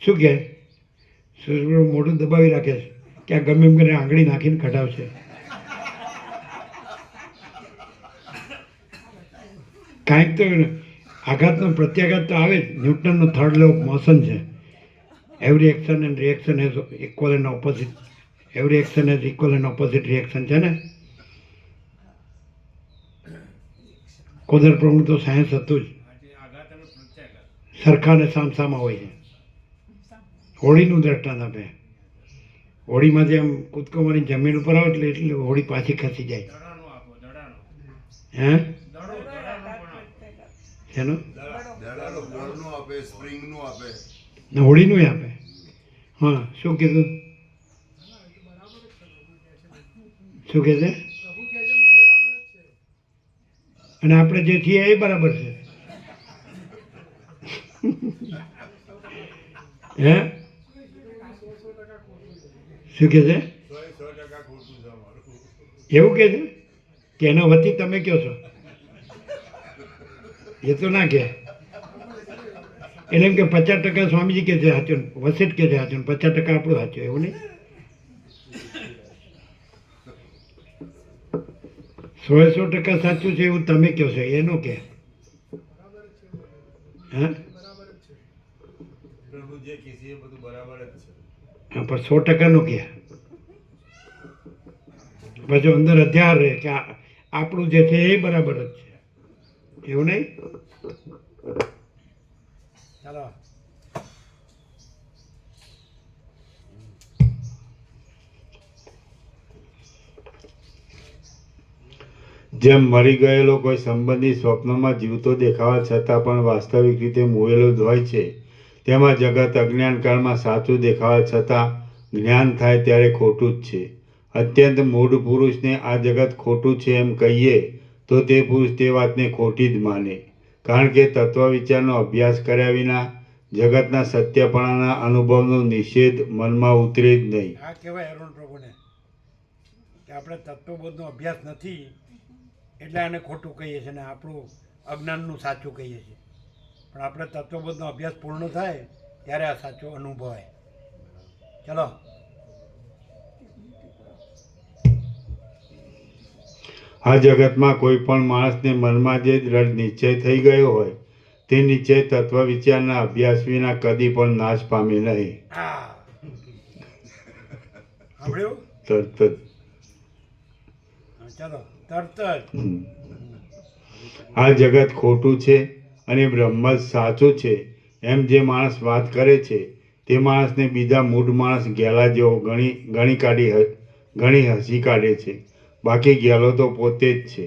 શું કહે? મોઢું દબાવી રાખે છે કે આ ગમે એમ કરીને આંગળી નાખીને કઢાવશે. કાંઈક તો આઘાતનો પ્રત્યાઘાત તો આવે જ. ન્યૂટનનો થર્ડ લો ઓફ મોશન છે. Every action and reaction has equal and opposite. Every action has equal and opposite reaction છે ને. કોદર પ્રભુ તો સાયન્સ હતું જ. સરખા ને સામસામા હોય છે. હોળીનું દ્રષ્ટાંત આપે. હોળીમાંથી આમ કૂદકો મારી જમીન ઉપર આવે એટલે હોળી પાછી ખસી જાય. હે? શેનો? દડાનું દળનું આપે, સ્પ્રિંગનું આપે. ને હોળીનું આપે. હા, શું કીધું? શું કહે છે? અને આપણે જે છીએ એ બરાબર છે. હે? શું કહે છે? 100% ખોટું છે અમારું. એવું કહે છે કે એના વતી તમે કહો છો? એ તો ના કહે. એટલે એમ કે 50% સ્વામીજી કે છે સાચું, વસિષ્ઠ કે છે સાચું, 50% આપણું સાચું, એવું નહીં? 100% સાચું છે એવું તમે કહો છો, એનું કે? હા, પ્રભુ જે કીધી એ બધું બરાબર જ છે. પણ 100% નું કે પછી અંદર અધ્યાર રહે કે આપણું જે છે એ બરાબર જ છે, એવું નહીં? ચાલો. જેમ મરી ગયેલો કોઈ સંબંધી સ્વપ્નમાં જીવતો દેખાવા છતાં પણ વાસ્તવિક રીતે મોયેલો જ હોય છે, તેમાં જગત અજ્ઞાનકાળમાં સાચું દેખાવા છતાં જ્ઞાન થાય ત્યારે ખોટું જ છે. અત્યંત મૂઢ પુરુષને આ જગત ખોટું છે એમ કહીએ તો તે પુરુષ તે વાતને ખોટી જ માને, કારણ કે તત્વ વિચારનો અભ્યાસ કર્યા વિના જગતના સત્યપણાના અનુભવનો નિષેધ મનમાં ઉતરે જ નહીં. આ કહેવાય અરુણ પ્રભુને કે આપણે તત્વબોધનો અભ્યાસ નથી એટલે આને ખોટું કહીએ છીએ ને આપણું અજ્ઞાનનું સાચું કહીએ છીએ. પણ આપણે તત્વબોધનો અભ્યાસ પૂર્ણ થાય ત્યારે આ સાચો અનુભવાય. ચલો. આ જગતમાં કોઈ પણ માણસને મનમાં જે દ્રઢ નિશ્ચય થઈ ગયો હોય તે નિશ્ચય તત્વ વિચારના અભ્યાસ વિના કદી પણ નાશ પામે નહીં. હા, સાંભળ્યું? તરત જ. ચાલો, તરત જ. આ જગત ખોટું છે અને બ્રહ્મ જ સાચું છે એમ જે માણસ વાત કરે છે તે માણસને બીજા મૂઢ માણસ ગેલા જેવો ઘણી હસી કાઢે છે. બાકી ગેલો તો પોતે જ છે.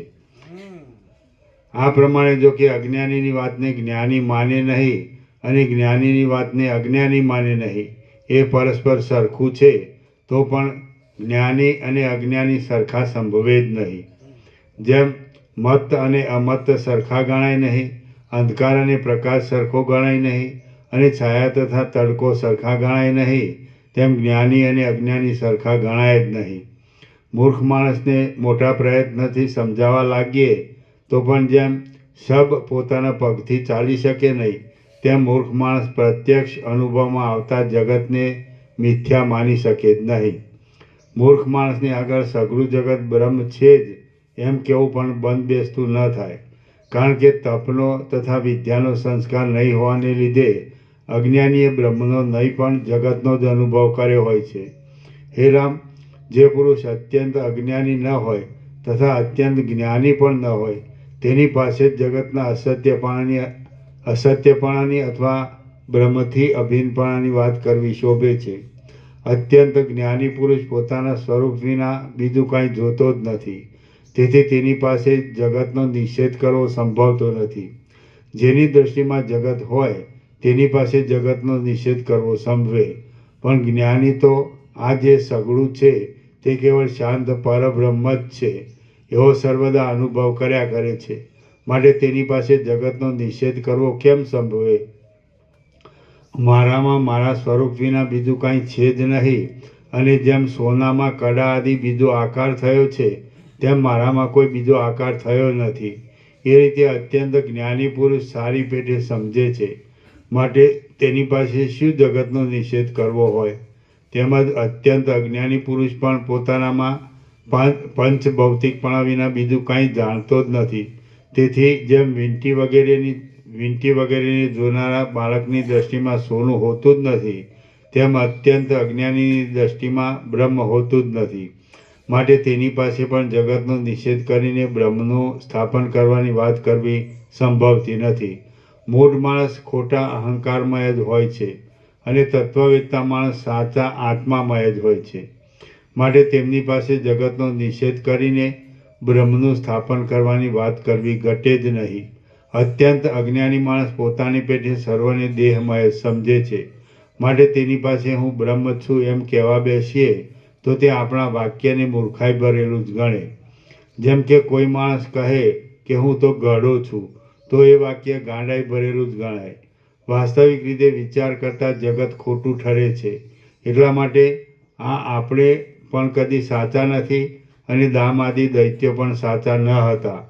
આ પ્રમાણે જો કે અજ્ઞાનીની વાતને જ્ઞાની માને નહીં અને જ્ઞાનીની વાતને અજ્ઞાની માને નહીં, એ પરસ્પર સરખું છે તો પણ જ્ઞાની અને અજ્ઞાની સરખા સંભવે જ નહીં. જેમ મત અને અમત સરખા ગણાય નહીં, અંધકાર અને પ્રકાશ સરખો ગણાય નહીં અને છાયા તથા તડકો સરખા ગણાય નહીં, તેમ જ્ઞાની અને અજ્ઞાની સરખા ગણાય જ નહીં. મૂર્ખ માણસને મોટા પ્રયત્નથી સમજાવવા લાગીએ તો પણ જેમ શબ પોતાના પગથી ચાલી શકે નહીં, તેમ મૂર્ખ માણસ પ્રત્યક્ષ અનુભવમાં આવતા જગતને મિથ્યા માની શકે જ નહીં. મૂર્ખ માણસની આગળ સઘળું જગત બ્રહ્મ છે જ એમ કહેવું પણ બંધ બેસતું ન થાય, કારણ કે તપનો તથા વિદ્યાનો સંસ્કાર નહીં હોવાને લીધે અજ્ઞાનીએ બ્રહ્મનો નહીં પણ જગતનો જ અનુભવ કર્યો હોય છે. હે રામ, જે પુરુષ અત્યંત અજ્ઞાની ન હોય તથા અત્યંત જ્ઞાની પણ ન હોય તેની પાસે જ જગતના અસત્યપણાની અથવા બ્રહ્મથી અભિન્નપણાની વાત કરવી શોભે છે. અત્યંત જ્ઞાની પુરુષ પોતાના સ્વરૂપ વિના બીજું કાંઈ જોતો જ નથી. તેથી તેની પાસે જગતનો નિષેધ કરવો સંભવતો નથી. જેની દ્રષ્ટિમાં જગત હોય તેની પાસે જગતનો નિષેધ કરવો સંભવે. પણ જ્ઞાની તો આ જે સગળું છે તે કેવળ શાંત પરબ્રહ્મ જ છે એવો સર્વદા અનુભવ કર્યા કરે છે. માટે તેની પાસે જગતનો નિષેધ કરવો કેમ સંભવે? મારામાં મારા સ્વરૂપ વિના બીજું કાંઈ છે જ નહીં, અને જેમ સોનામાં કડા આદિ બીજો આકાર થયો છે તેમ મારામાં કોઈ બીજો આકાર થયો નથી. એ રીતે અત્યંત જ્ઞાની પુરુષ સારી પેટે સમજે છે. માટે તેની પાસે શું જગતનો નિષેધ કરવો હોય? તેમજ અત્યંત અજ્ઞાની પુરુષ પણ પોતાનામાં પંચ ભૌતિકપણા વિના બીજું કાંઈ જાણતો જ નથી. તેથી જેમ વીંટી વગેરેની જોનારા બાળકની દ્રષ્ટિમાં સોનું હોતું જ નથી, તેમ અત્યંત અજ્ઞાનીની દ્રષ્ટિમાં બ્રહ્મ હોતું જ નથી. માટે તેની પાસે પણ જગતનો નિષેધ કરીને બ્રહ્મનું સ્થાપન કરવાની વાત કરવી સંભવતી નથી. મૂઢ માણસ ખોટા અહંકારમય જ હોય છે અને તત્વવેત્તા માણસ સાચા આત્મામય જ હોય છે. માટે તેમની પાસે જગતનો નિષેધ કરીને બ્રહ્મનું સ્થાપન કરવાની વાત કરવી ઘટે જ નહીં. અત્યંત અજ્ઞાની માણસ પોતાની પેટે સર્વને દેહમય સમજે છે. માટે તેની પાસે હું બ્રહ્મ છું એમ કહેવા બેસીએ તો તે આપણા વાક્યને મૂર્ખાઈ ભરેલું જ ગણે. જેમ કે કોઈ માણસ કહે કે હું તો ગધો છું તો એ વાક્ય ગાંડાઈ ભરેલું જ ગણાય. વાસ્તવિક રીતે વિચાર કરતાં જગત ખોટું ઠરે છે. એટલા માટે આપણે પણ કદી સાચા નથી અને દામાદી દૈત્યો પણ સાચા ન હતા.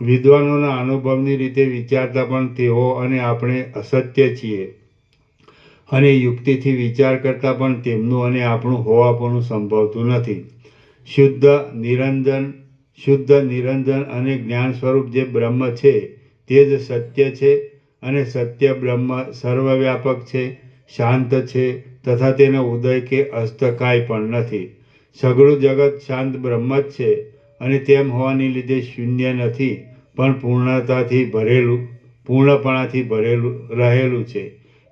વિદ્વાનોના અનુભવની રીતે વિચારતા પણ તેઓ અને આપણે અસત્ય છીએ, અને યુક્તિથી વિચાર કરતાં પણ તેમનું અને આપણું હોવાપણું સંભવતું નથી. શુદ્ધ નિરંજન અને જ્ઞાન સ્વરૂપ જે બ્રહ્મ છે તે જ સત્ય છે, અને સત્ય બ્રહ્મ સર્વવ્યાપક છે, શાંત છે તથા તેનો ઉદય કે અસ્ત કાંઈ પણ નથી. સઘળું જગત શાંત બ્રહ્મ જ છે અને તેમ હોવાને લીધે શૂન્ય નથી પણ પૂર્ણપણાથી ભરેલું રહેલું છે.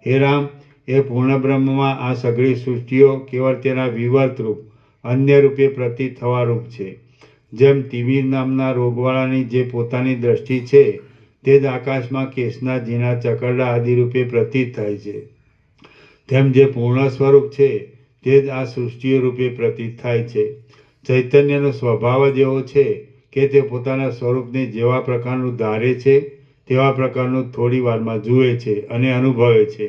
હે રામ, એ પૂર્ણ બ્રહ્મમાં આ સઘળી સૃષ્ટિઓ કેવળ તેના વિવર્ત રૂપ અન્ય રૂપે પ્રતીત થવા રૂપ છે. જેમ તિમિર નામના રોગવાળાની જે પોતાની દ્રષ્ટિ છે તે જ આકાશમાં કેસના ઝીણા ચકરડા આદિ રૂપે પ્રતીત થાય છે, તેમ જે પૂર્ણ સ્વરૂપ છે તે જ આ સૃષ્ટિઓ રૂપે પ્રતીત થાય છે. ચૈતન્યનો સ્વભાવ જ એવો છે કે તે પોતાના સ્વરૂપને જેવા પ્રકારનું ધારે છે તેવા પ્રકારનું થોડી વારમાં જુએ છે અને અનુભવે છે.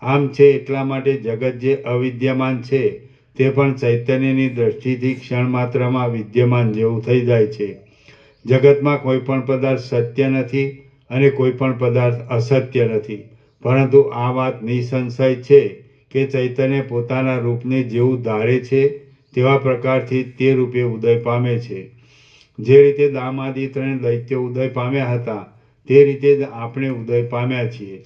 આમ છે એટલા માટે જગત જે અવિદ્યમાન છે તે પણ ચૈતન્યની દ્રષ્ટિથી ક્ષણ માત્રમાં વિદ્યમાન જેવું થઈ જાય છે. જગતમાં કોઈ પણ પદાર્થ સત્ય નથી અને કોઈ પણ પદાર્થ અસત્ય નથી, પરંતુ આ વાત નિસંશય છે કે ચૈતન્ય પોતાના રૂપને જેવું ધારે છે તેવા પ્રકારથી તે રૂપે ઉદય પામે છે. જે રીતે દામાદી ત્રણ દૈત્યો ઉદય પામ્યા હતા તે રીતે જ આપણે ઉદય પામ્યા છીએ.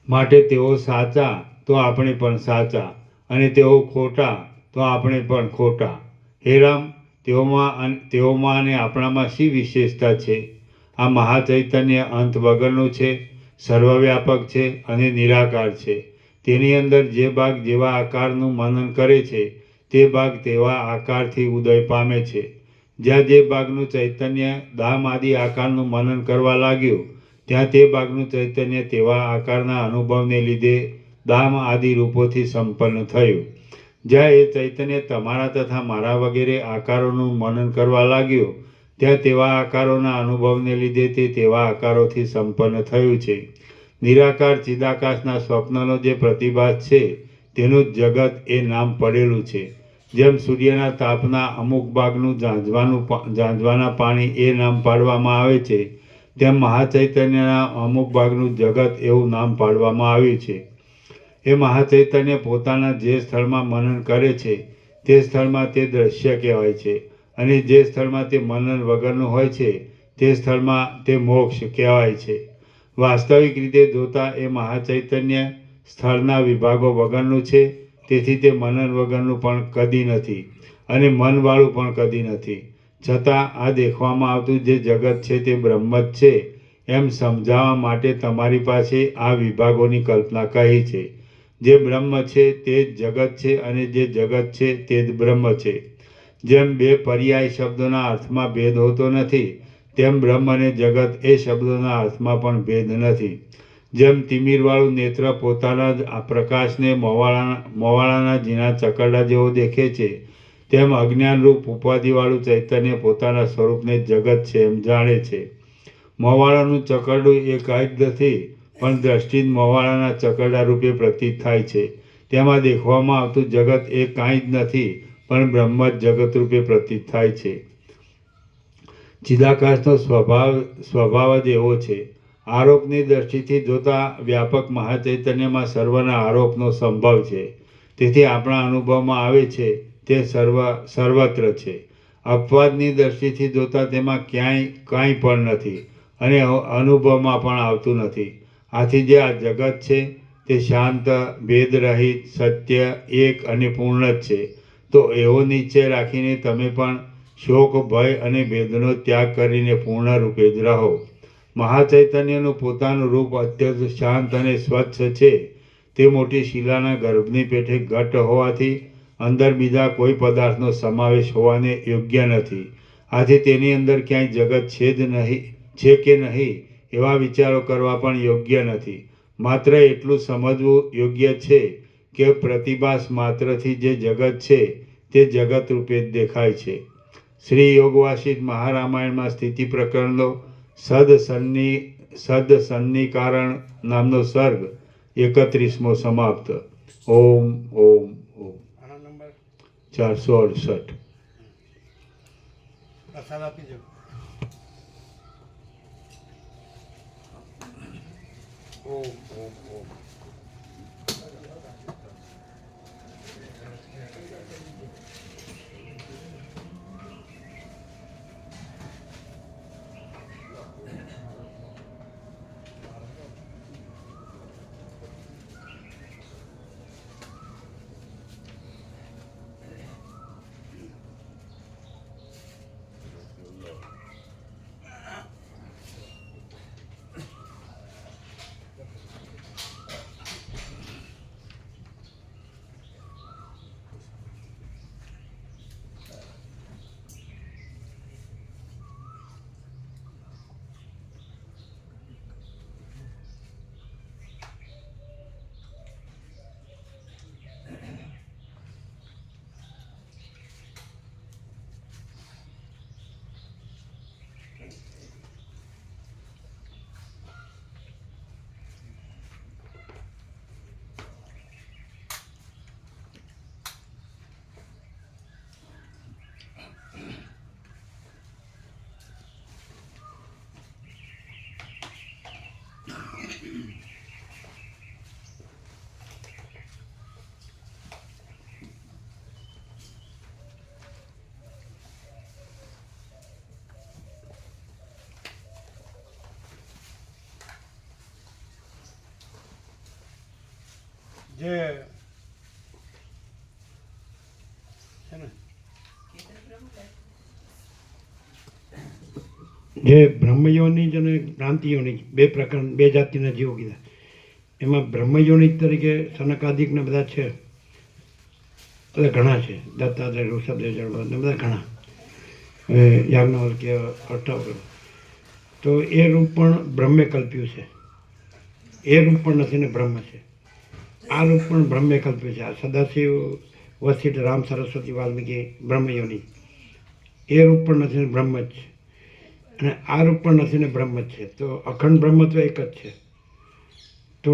માટે તેઓ સાચા તો આપણે પણ સાચા, અને તેઓ ખોટા તો આપણે પણ ખોટા. હે રામ, તેઓમાં અને આપણામાં શી વિશેષતા છે? આ મહાચૈતન્ય અંત વગરનું છે, સર્વવ્યાપક છે અને નિરાકાર છે. તેની અંદર જે ભાગ જેવા આકારનું મનન કરે છે તે ભાગ તેવા આકારથી ઉદય પામે છે. જ્યાં જે ભાગનું ચૈતન્ય દામ આદિ આકારનું મનન કરવા લાગ્યું ત્યાં તે ભાગનું ચૈતન્ય તેવા આકારના અનુભવને લીધે દામ આદિ રૂપોથી સંપન્ન થયું. જ્યાં એ ચૈતન્ય તમારા તથા મારા વગેરે આકારોનું મનન કરવા લાગ્યું ત્યાં તેવા આકારોના અનુભવને લીધે તે તેવા આકારોથી સંપન્ન થયું છે. નિરાકાર ચિદાકાશના સ્વપ્નનો જે પ્રતિભાસ છે તેનું જગત એ નામ પડેલું છે. જેમ સૂર્યના તાપના અમુક ભાગનું ઝાંઝવાના પાણી એ નામ પાડવામાં આવે છે, તેમ મહાચૈતન્યના અમુક ભાગનું જગત એવું નામ પાડવામાં આવ્યું છે. એ મહાચૈતન્ય પોતાના જે સ્થળમાં મનન કરે છે તે સ્થળમાં તે દ્રશ્ય કહેવાય છે, અને જે સ્થળમાં તે મનન વગરનું હોય છે તે સ્થળમાં તે મોક્ષ કહેવાય છે. વાસ્તવિક રીતે જોતાં એ મહાચૈતન્ય સ્થળના વિભાગો વગરનું છે, તેથી તે મનન વગરનું પણ કદી નથી અને મનવાળું પણ કદી નથી. છતાં આ દેખવામાં આવતું જે જગત છે તે બ્રહ્મ જ છે એમ સમજાવવા માટે તમારી પાસે આ વિભાગોની કલ્પના કહી છે. જે બ્રહ્મ છે તે જ જગત છે અને જે જગત છે તે જ બ્રહ્મ છે. જેમ બે પર્યાય શબ્દોના અર્થમાં ભેદ હોતો નથી, તેમ બ્રહ્મ અને જગત એ શબ્દોના અર્થમાં પણ ભેદ નથી. જેમ તિમિરવાળું નેત્ર પોતાના જ આ પ્રકાશને મોવાળાના ઝીણા ચકરડા જેવો દેખે છે, તેમ અજ્ઞાનરૂપ ઉપાધિવાળું ચૈતન્ય પોતાના સ્વરૂપને જગત છે એમ જાણે છે. મોવાળાનું ચકરડું એ કાંઈ જ નથી, પણ દ્રષ્ટિ જ મોવાળાના ચકરડા રૂપે પ્રતીત થાય છે. તેમાં દેખવામાં આવતું જગત એ કાંઈ જ નથી, પણ બ્રહ્મ જ જગત રૂપે પ્રતીત થાય છે. ચિદાકાશનો સ્વભાવ જ એવો છે. આરોપની દ્રષ્ટિથી જોતાં વ્યાપક મહાચૈતન્યમાં સર્વના આરોપનો સંભવ છે, તેથી આપણા અનુભવમાં આવે છે તે સર્વત્ર છે. અપવાદની દ્રષ્ટિથી જોતાં તેમાં ક્યાંય કાંઈ પણ નથી અને અનુભવમાં પણ આવતું નથી. આથી જે આ જગત છે તે શાંત, ભેદરહિત, સત્ય, એક અને પૂર્ણ જ છે. તો એવો નિશ્ચય રાખીને તમે પણ શોક, ભય અને ભેદનો ત્યાગ કરીને પૂર્ણ રૂપે જ રહો. મહાચૈતન્યનું પોતાનું રૂપ અત્યંત શાંત અને સ્વચ્છ છે. તે મોટી શિલાના ગર્ભની પેઠે ઘટ હોવાથી અંદર બીજા કોઈ પદાર્થનો સમાવેશ હોવાને યોગ્ય નથી. આથી તેની અંદર ક્યાંય જગત છે કે નહીં એવા વિચારો કરવા પણ યોગ્ય નથી. માત્ર એટલું સમજવું યોગ્ય છે કે પ્રતિભાસ માત્રથી જે જગત છે તે જગત રૂપે જ દેખાય છે. શ્રી યોગ વાસિષ્ઠ મહારામાયણમાં સ્થિતિ પ્રકરણનો સદસન્નિકારણ નામનો સર્ગ 31મો સમાપ્ત. ઓમ ઓમ ઓમ. આનો નંબર 468. પ્રસાદ આપી દો. ઓમ ઓમ ઓમ. જે છે ને જે બ્રહ્મયોનિજ અને ભ્રાંતિયોનિજ બે પ્રકરણ, બે જાતિના જીવો કીધા. એમાં બ્રહ્મયોનિજ તરીકે સનકાદિકને બધા છે, બધા ઘણા છે. દત્તાત્રેય, ઋષભદેવ, જળભદ્ર બધા ઘણા, યાજ્ઞવલ્ક્ય, અષ્ટાવક્ર. તો એ રૂપ પણ બ્રહ્મે કલ્પ્યું છે. એ રૂપ પણ નથી ને બ્રહ્મ છે. આ રૂપ પણ બ્રહ્મે કલ્પ્યું છે. આ સદાશિવ, વશિષ્ઠ, રામ, સરસ્વતી, વાલ્મીકી, બ્રહ્મયોની, એ રૂપ પણ નથી ને બ્રહ્મ જ છે. અને આ રૂપ પણ નથી ને બ્રહ્મ જ છે. તો અખંડ બ્રહ્મ તો એક જ છે. તો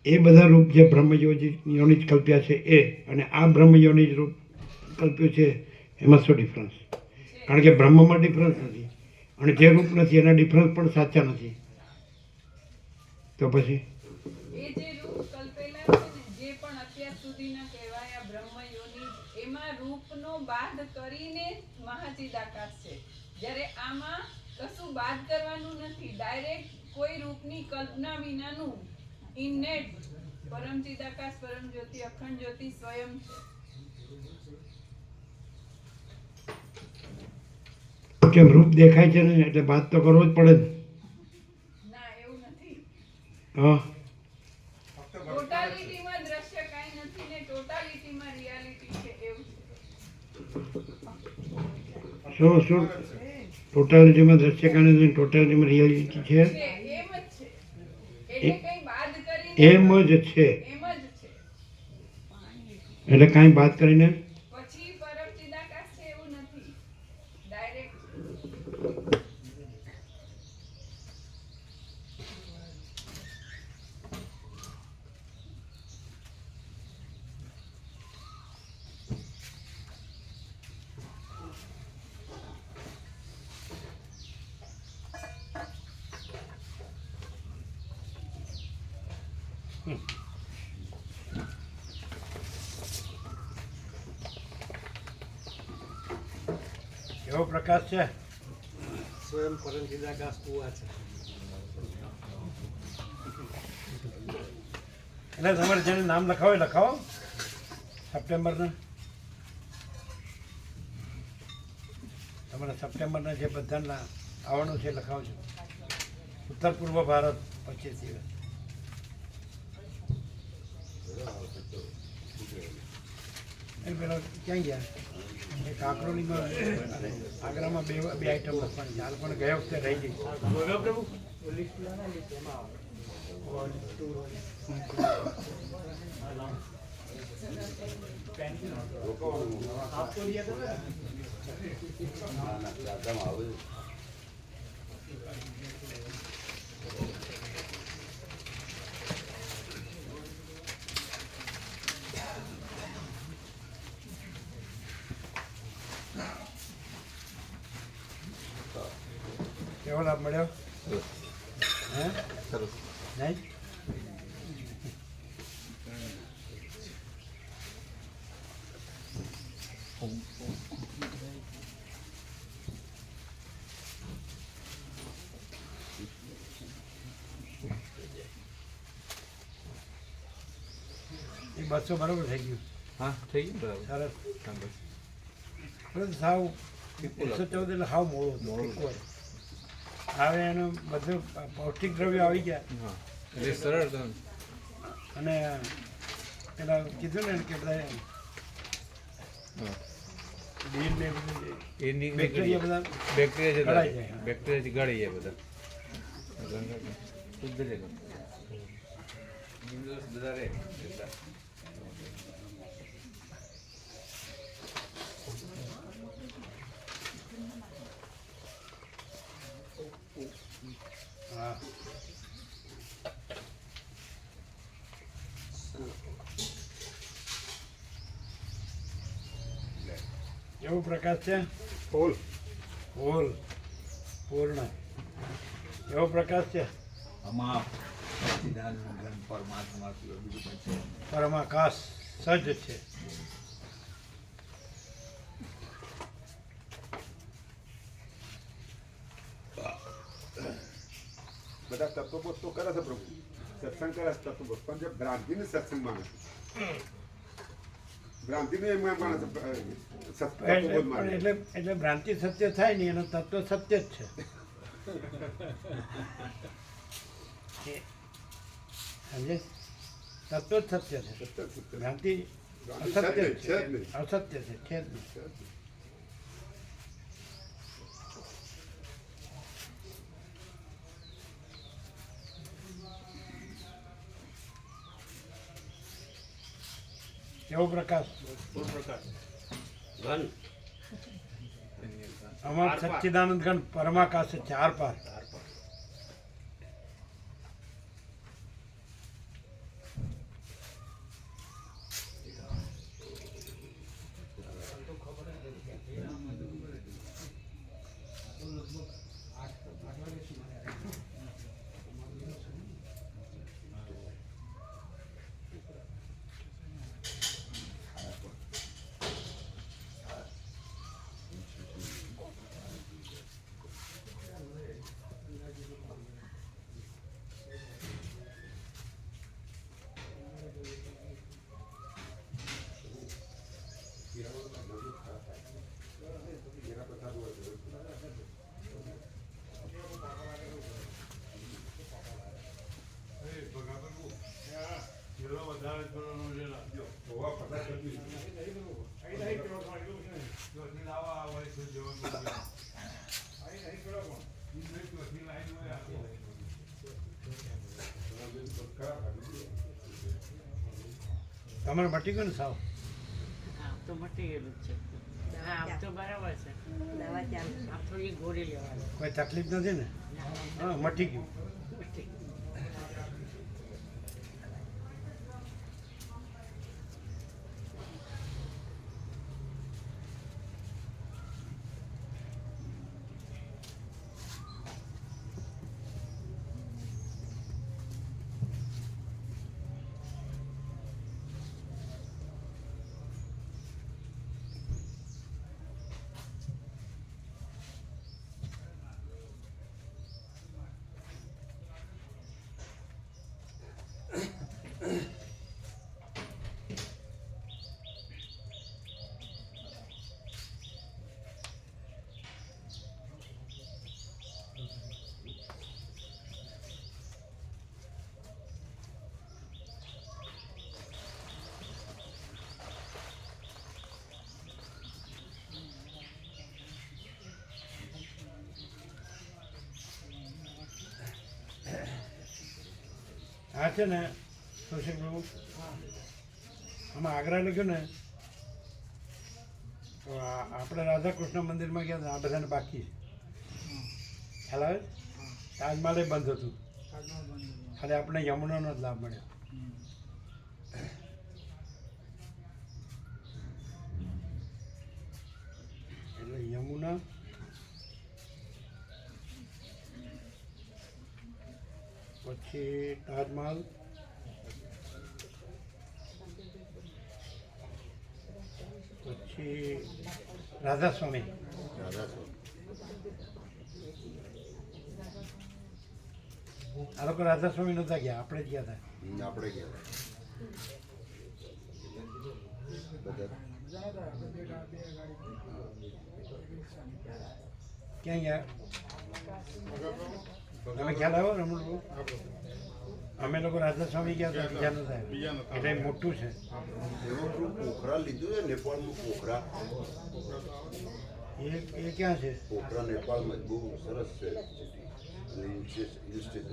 એ બધા રૂપ જે બ્રહ્મયોનિજ કલ્પ્યા છે એ અને આ બ્રહ્મયોનિજ રૂપ કલ્પ્યું છે, એમાં શું ડિફરન્સ? કારણ કે બ્રહ્મમાં ડિફરન્સ નથી અને જે રૂપ નથી એના ડિફરન્સ પણ સાચા નથી. તો પછી એ જે રૂપ કલ્પેલા છે ને, જે પણ અત્યાર સુધીના કહેવાયા બ્રહ્મયોનિ, એમાં રૂપનો બાદ કરીને મહાચિદાકાશ છે. જ્યારે આમાં કશું બાદ કરવાનું નથી, ડાયરેક્ટ કોઈ રૂપની કલ્પના વિનાનું ઇનેટ પરમ ચિદાકાશ પરમ જ્યોતિ અખંડ જ્યોતિ સ્વયં છે. કેમ રૂપ દેખાય છે ને એટલે વાત તો કરવો જ પડે ને. ના એવું નથી. હા ટોટાલિટીમાં દ્રશ્ય કાંઈ નથી ને ટોટાલિટીમાં રિયાલિટી છે એવું છે. શું ટોટાલિટીમાં દ્રશ્ય કારણે ટોટાલિટીમાં રિયાલિટી છે એમ જ છે. એટલે કંઈ બાદ કરીને એમ જ છે. એમ જ છે. એટલે કાંઈ વાત કરીને પછી પરમ ચિદાકાશ છે એવું નથી. ડાયરેક્ટ એવો પ્રકાશ છે. સ્વયં પરમ ચિદાકાશ કુવા છે. એટલે તમારે જેને નામ લખાવો એ લખાવો સપ્ટેમ્બરના. તમારા સપ્ટેમ્બરના જે બધાના આવવાનું છે લખાવજો. ઉત્તર પૂર્વ ભારત 25 દિવસ. એ પેલા ક્યાં ગયા? એ કાંકરોલીમાં અને આગ્રામાં બે આઈટમ લખવાની છે. આ લોકોને ગયા વખતે રહી ગઈ. કેવો લાભ મળ્યો? હે નહીં? એ 200 બરોબર થઈ ગયું. હા થઈ ગયું બરાબર. સરસ. બસ સાવ 114 એટલે સાવ મોડું હતું. હવે એનું બધું પૌષ્ટિક દ્રવ્યો આવી ગયા. હા એટલે સરળ તો અને પેલા કીધું ને કે બધા બીજ ને બધું એની બેક્ટેરિયા બધા બેક્ટેરિયા ગળાઈ જતા જાય. બેક્ટેરિયા ગળી જાય બધા શુદ્ધ રહે બધા રહે એટલા. હા. એવો પ્રકાશ છે. ફૂલ પૂર્ણ એવો પ્રકાશ છે. આમાં સચ્ચિદાનંદ પરમાત્મા સિવાય બીજું કંઈ છે નહીં. પરમાકાશ સજ્જ છે. બધા તત્વબોધ તો કરે છે પ્રભુ, સત્સંગ કરે છે તત્વબોધ, પણ જે ભ્રાંતિને સત્સંગ માને છે, ભ્રાંતિને એમ માને છે તત્વબોધ માને. એટલે ભ્રાંતિ સત્ય થાય ને એનો તત્વ સત્ય જ છે. સમજે? તત્વ જ સત્ય છે. ભ્રાંતિ અસત્ય ભ્રાંતિ છે. છે જ નહીં. અસત્ય છે જ નહીં. કેવો પ્રકાશ? અમાર સચ્ચિદાનંદ ઘન પરમાકાશ છે. ચાર પાર. તમારે મટી ગયું ને સાવ? આમ તો મટી ગયેલું જ છે. હા, આમ તો બરાબર છે. આમ થોડી ગોળી લેવાની. કોઈ તકલીફ નથી ને? હા, મટી ગયું. આ છે ને સુશીલ બાબુ, આમાં આગ્રા લખ્યું ને તો આપણે રાધાકૃષ્ણ મંદિરમાં ગયા હતા, આ બધાને બાકી છે. ખ્યાલ આવે? તાજમહાલ બંધ હતું, ખાલી આપણે યમુનાનો જ લાભ મળ્યો. એટલે યમુના પછી તાજમહાલ, પછી રાધાસ્વામી. આ લોકો રાધાસ્વામી નહોતા ગયા, આપણે જ ગયા હતા. આપણે ગયા ક્યાં ગયા? તમે ખ્યાલ આવ્યો રમણ? અમે લોકો રાધાસ્વામી ગયા હતા, બીજા નહોતા આવ્યા. એટલે મોટું છે. એમાં પેલું પોખરા લીધું છે નેપાળનું પોખરા. એ ક્યાં છે? પોખરા નેપાળમાં બહુ સરસ છે હિલ સ્ટેશન છે.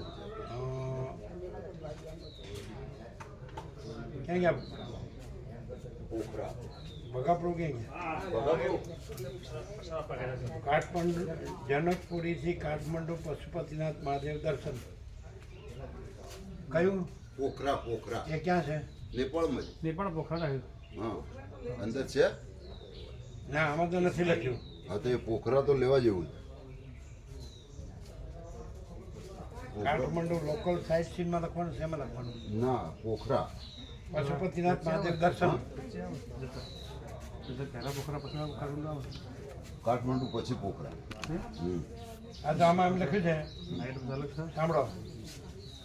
ક્યાં ગયા? પોખરા ભગાપુર ક્યાં ગયા? કાઠમંડુ, જનકપુરીથી કાઠમંડુ પશુપતિનાથ મહાદેવ દર્શન. કયું? પોખરા પોખરા એ ક્યાં છે? નેપાળમાં જ. નેપાળ પોખરા. હા, અંદર છે. ના, આમાં તો નથી લખ્યું. હા, તો એ પોખરા તો લેવા જેવું છે. કાઠમંડુ લોકલ સાઇટ સીનમાં લખવાનું છે, એમાં લખવાનું ના, પોખરા પશુપતિનાથ મહાદેવ દર્શન. કાઠમંડુ પછી પોખરા. આ તો આમાં એમ લખ્યું છે, સાંભળો,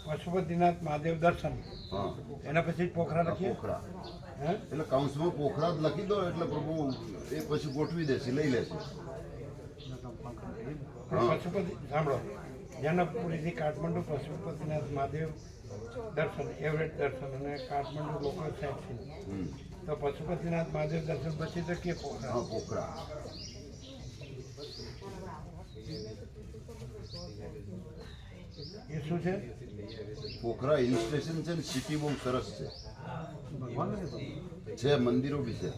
પશુપતિનાથ મહાદેવ દર્શન, હા, એના પછી જ પોખરા લખીએ. પોખરા હે? એટલે કાઉન્સમાં પોખરા જ લખી દો એટલે પ્રભુ એ પછી ગોઠવી દેશે, લઈ લેશે. હા. પશુપતિ, સાંભળો, જનકપુરીથી કાઠમંડુ પશુપતિનાથ મહાદેવ દર્શન, એવરેજ દર્શન અને કાઠમંડુ લોકલ સાઇટ સીન. હમ. તો પશુપતિનાથ મહાદેવ દર્શન પછી તો કે પોખરા. હા, પોખરા. એ શું છે? પોખરા હિલ સ્ટેશન છે ને, સિટી બહુ સરસ છે, મંદિરો બી છે.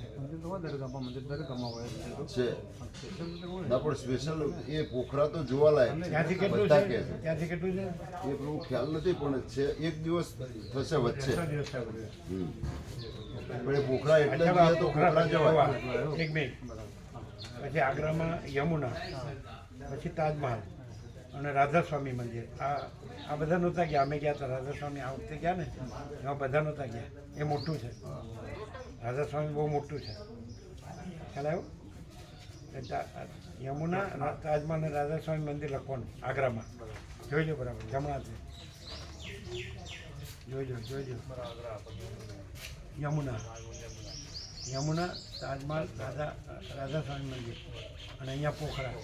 ના પણ સ્પેશિયલ એ પોખરા તો જોવાલાયક છે. ત્યાંથી કેટલું બધા છે? કહે છે. ત્યાંથી કેટલું છે? એ પ્રભુ ખ્યાલ નથી પણ છે, એક દિવસ થશે વચ્ચે. છ દિવસ થાય. હમ. પણ એ પોખરા એટલે ચાલો, જ આ છે તો પોખરા પોખરા પછી જવાય. ગોવા. એક મિનિટ. પછી આગ્રામાં યમુના, પછી તાજમહાલ અને રાધાસ્વામી મંદિર. આ બધા નહોતા ગયા, અમે ગયા હતા રાધાસ્વામી. આ વખતે ગયા ને એમાં બધા નહોતા ગયા. એ મોટું છે, રાધાસ્વામી બહુ મોટું છે. ખ્યાલ આવ્યો? યમુના, તાજમહાલ અને રાધાસ્વામી મંદિર લખવાનું આગ્રામાં. જોઈજો બરાબર, જમણા છે. જોઈજો. યમુના, તાજમહાલ, રાધાસ્વામી મંદિર અને અહીંયા પોખરા.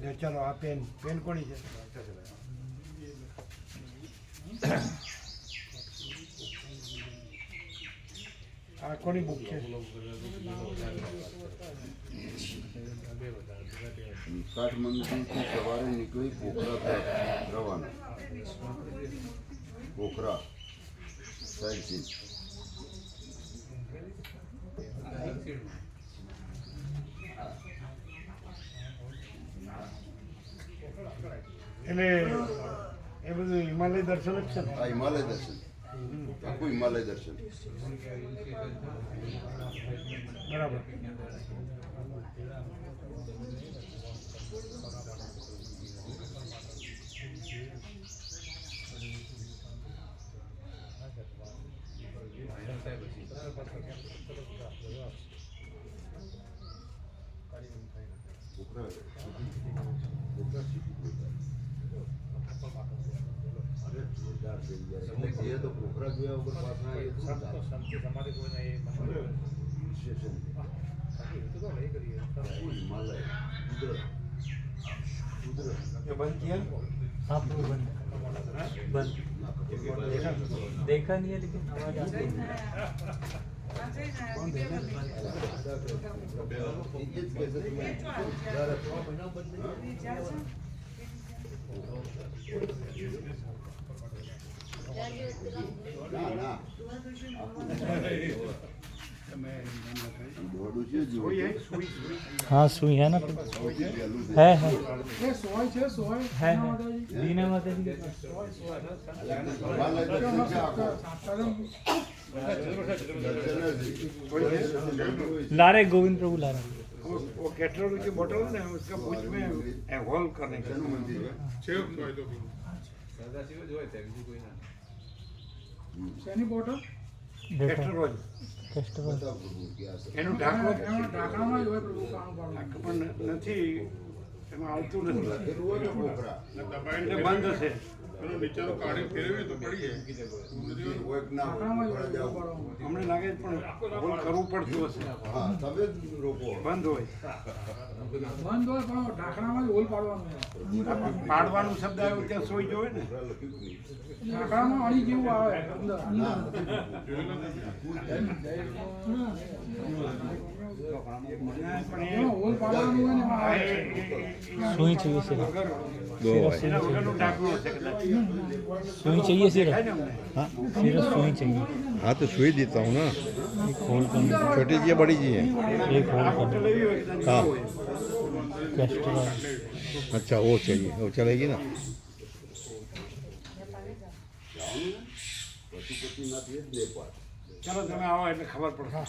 લે ચાલો, આ પેન કોની છે? આ કોની બુક છે? કાઠમંડુથી સવારે નીકળી પોખરા તરફ રવાના. પોખરા એટલે એ બધું હિમાલય દર્શન જ છે ને? હિમાલય દર્શન, આખું હિમાલય દર્શન. બરાબર. જઈએ તો પોખરા જોયા વગર પાછા આવીએ તો હિમાલય કુદરત એ બંધ થયા? देखा नहीं है लेकिन आवाज आती है. हाँ सुई है ना, है दीना माता जी ला रहे गोविंद प्रभु ला रहे. वो कैटरल की बोतल है ना, उसका बीच में होल करने का. સદાશિવ જ હોય ત્યાં બીજું કોઈ ના. શેની બોટલ? देखो કેસ્ટરોલ. कस्टमर એનું ઢાંકણું ઢાંકણામાં જ હોય પ્રભુ, પણ નથી, એમાં આવતું નથી એટલે બંધ છે. અમને લાગે છે પણ હોલ કરવું પડતું હશે. તમે જ રોકો. બંધ હોય. બંધ હોય પણ ઢાંકણામાં જ હોલ પાડવાનું હોય. પાડવાનું શબ્દ આવ્યો ત્યાં સોઈ જોવે ને. ઢાંકણામાં અણી જેવું આવે અંદર. પણ એમાં હોલ પાડવાનું હોય ને એમાં આવે. सुई चाहिए सिर्फ, એના વગરનું ઢાંકણું હશે કદાચ. सुई चाहिए सिर्फ. થાય ને અમને. हाँ सिर्फ सुई चाहिए. हाँ तो सुई देता हूँ ना, एक होल करने, छोटी चाहिए बड़ी चाहिए? एक होल બોટલ करने. એવી હોય કદાચ હા. હોય. कस्टमर अच्छा वो चाहिए, वो चलेगी ना? ચાલો તમે આવો એટલે ખબર પડશે.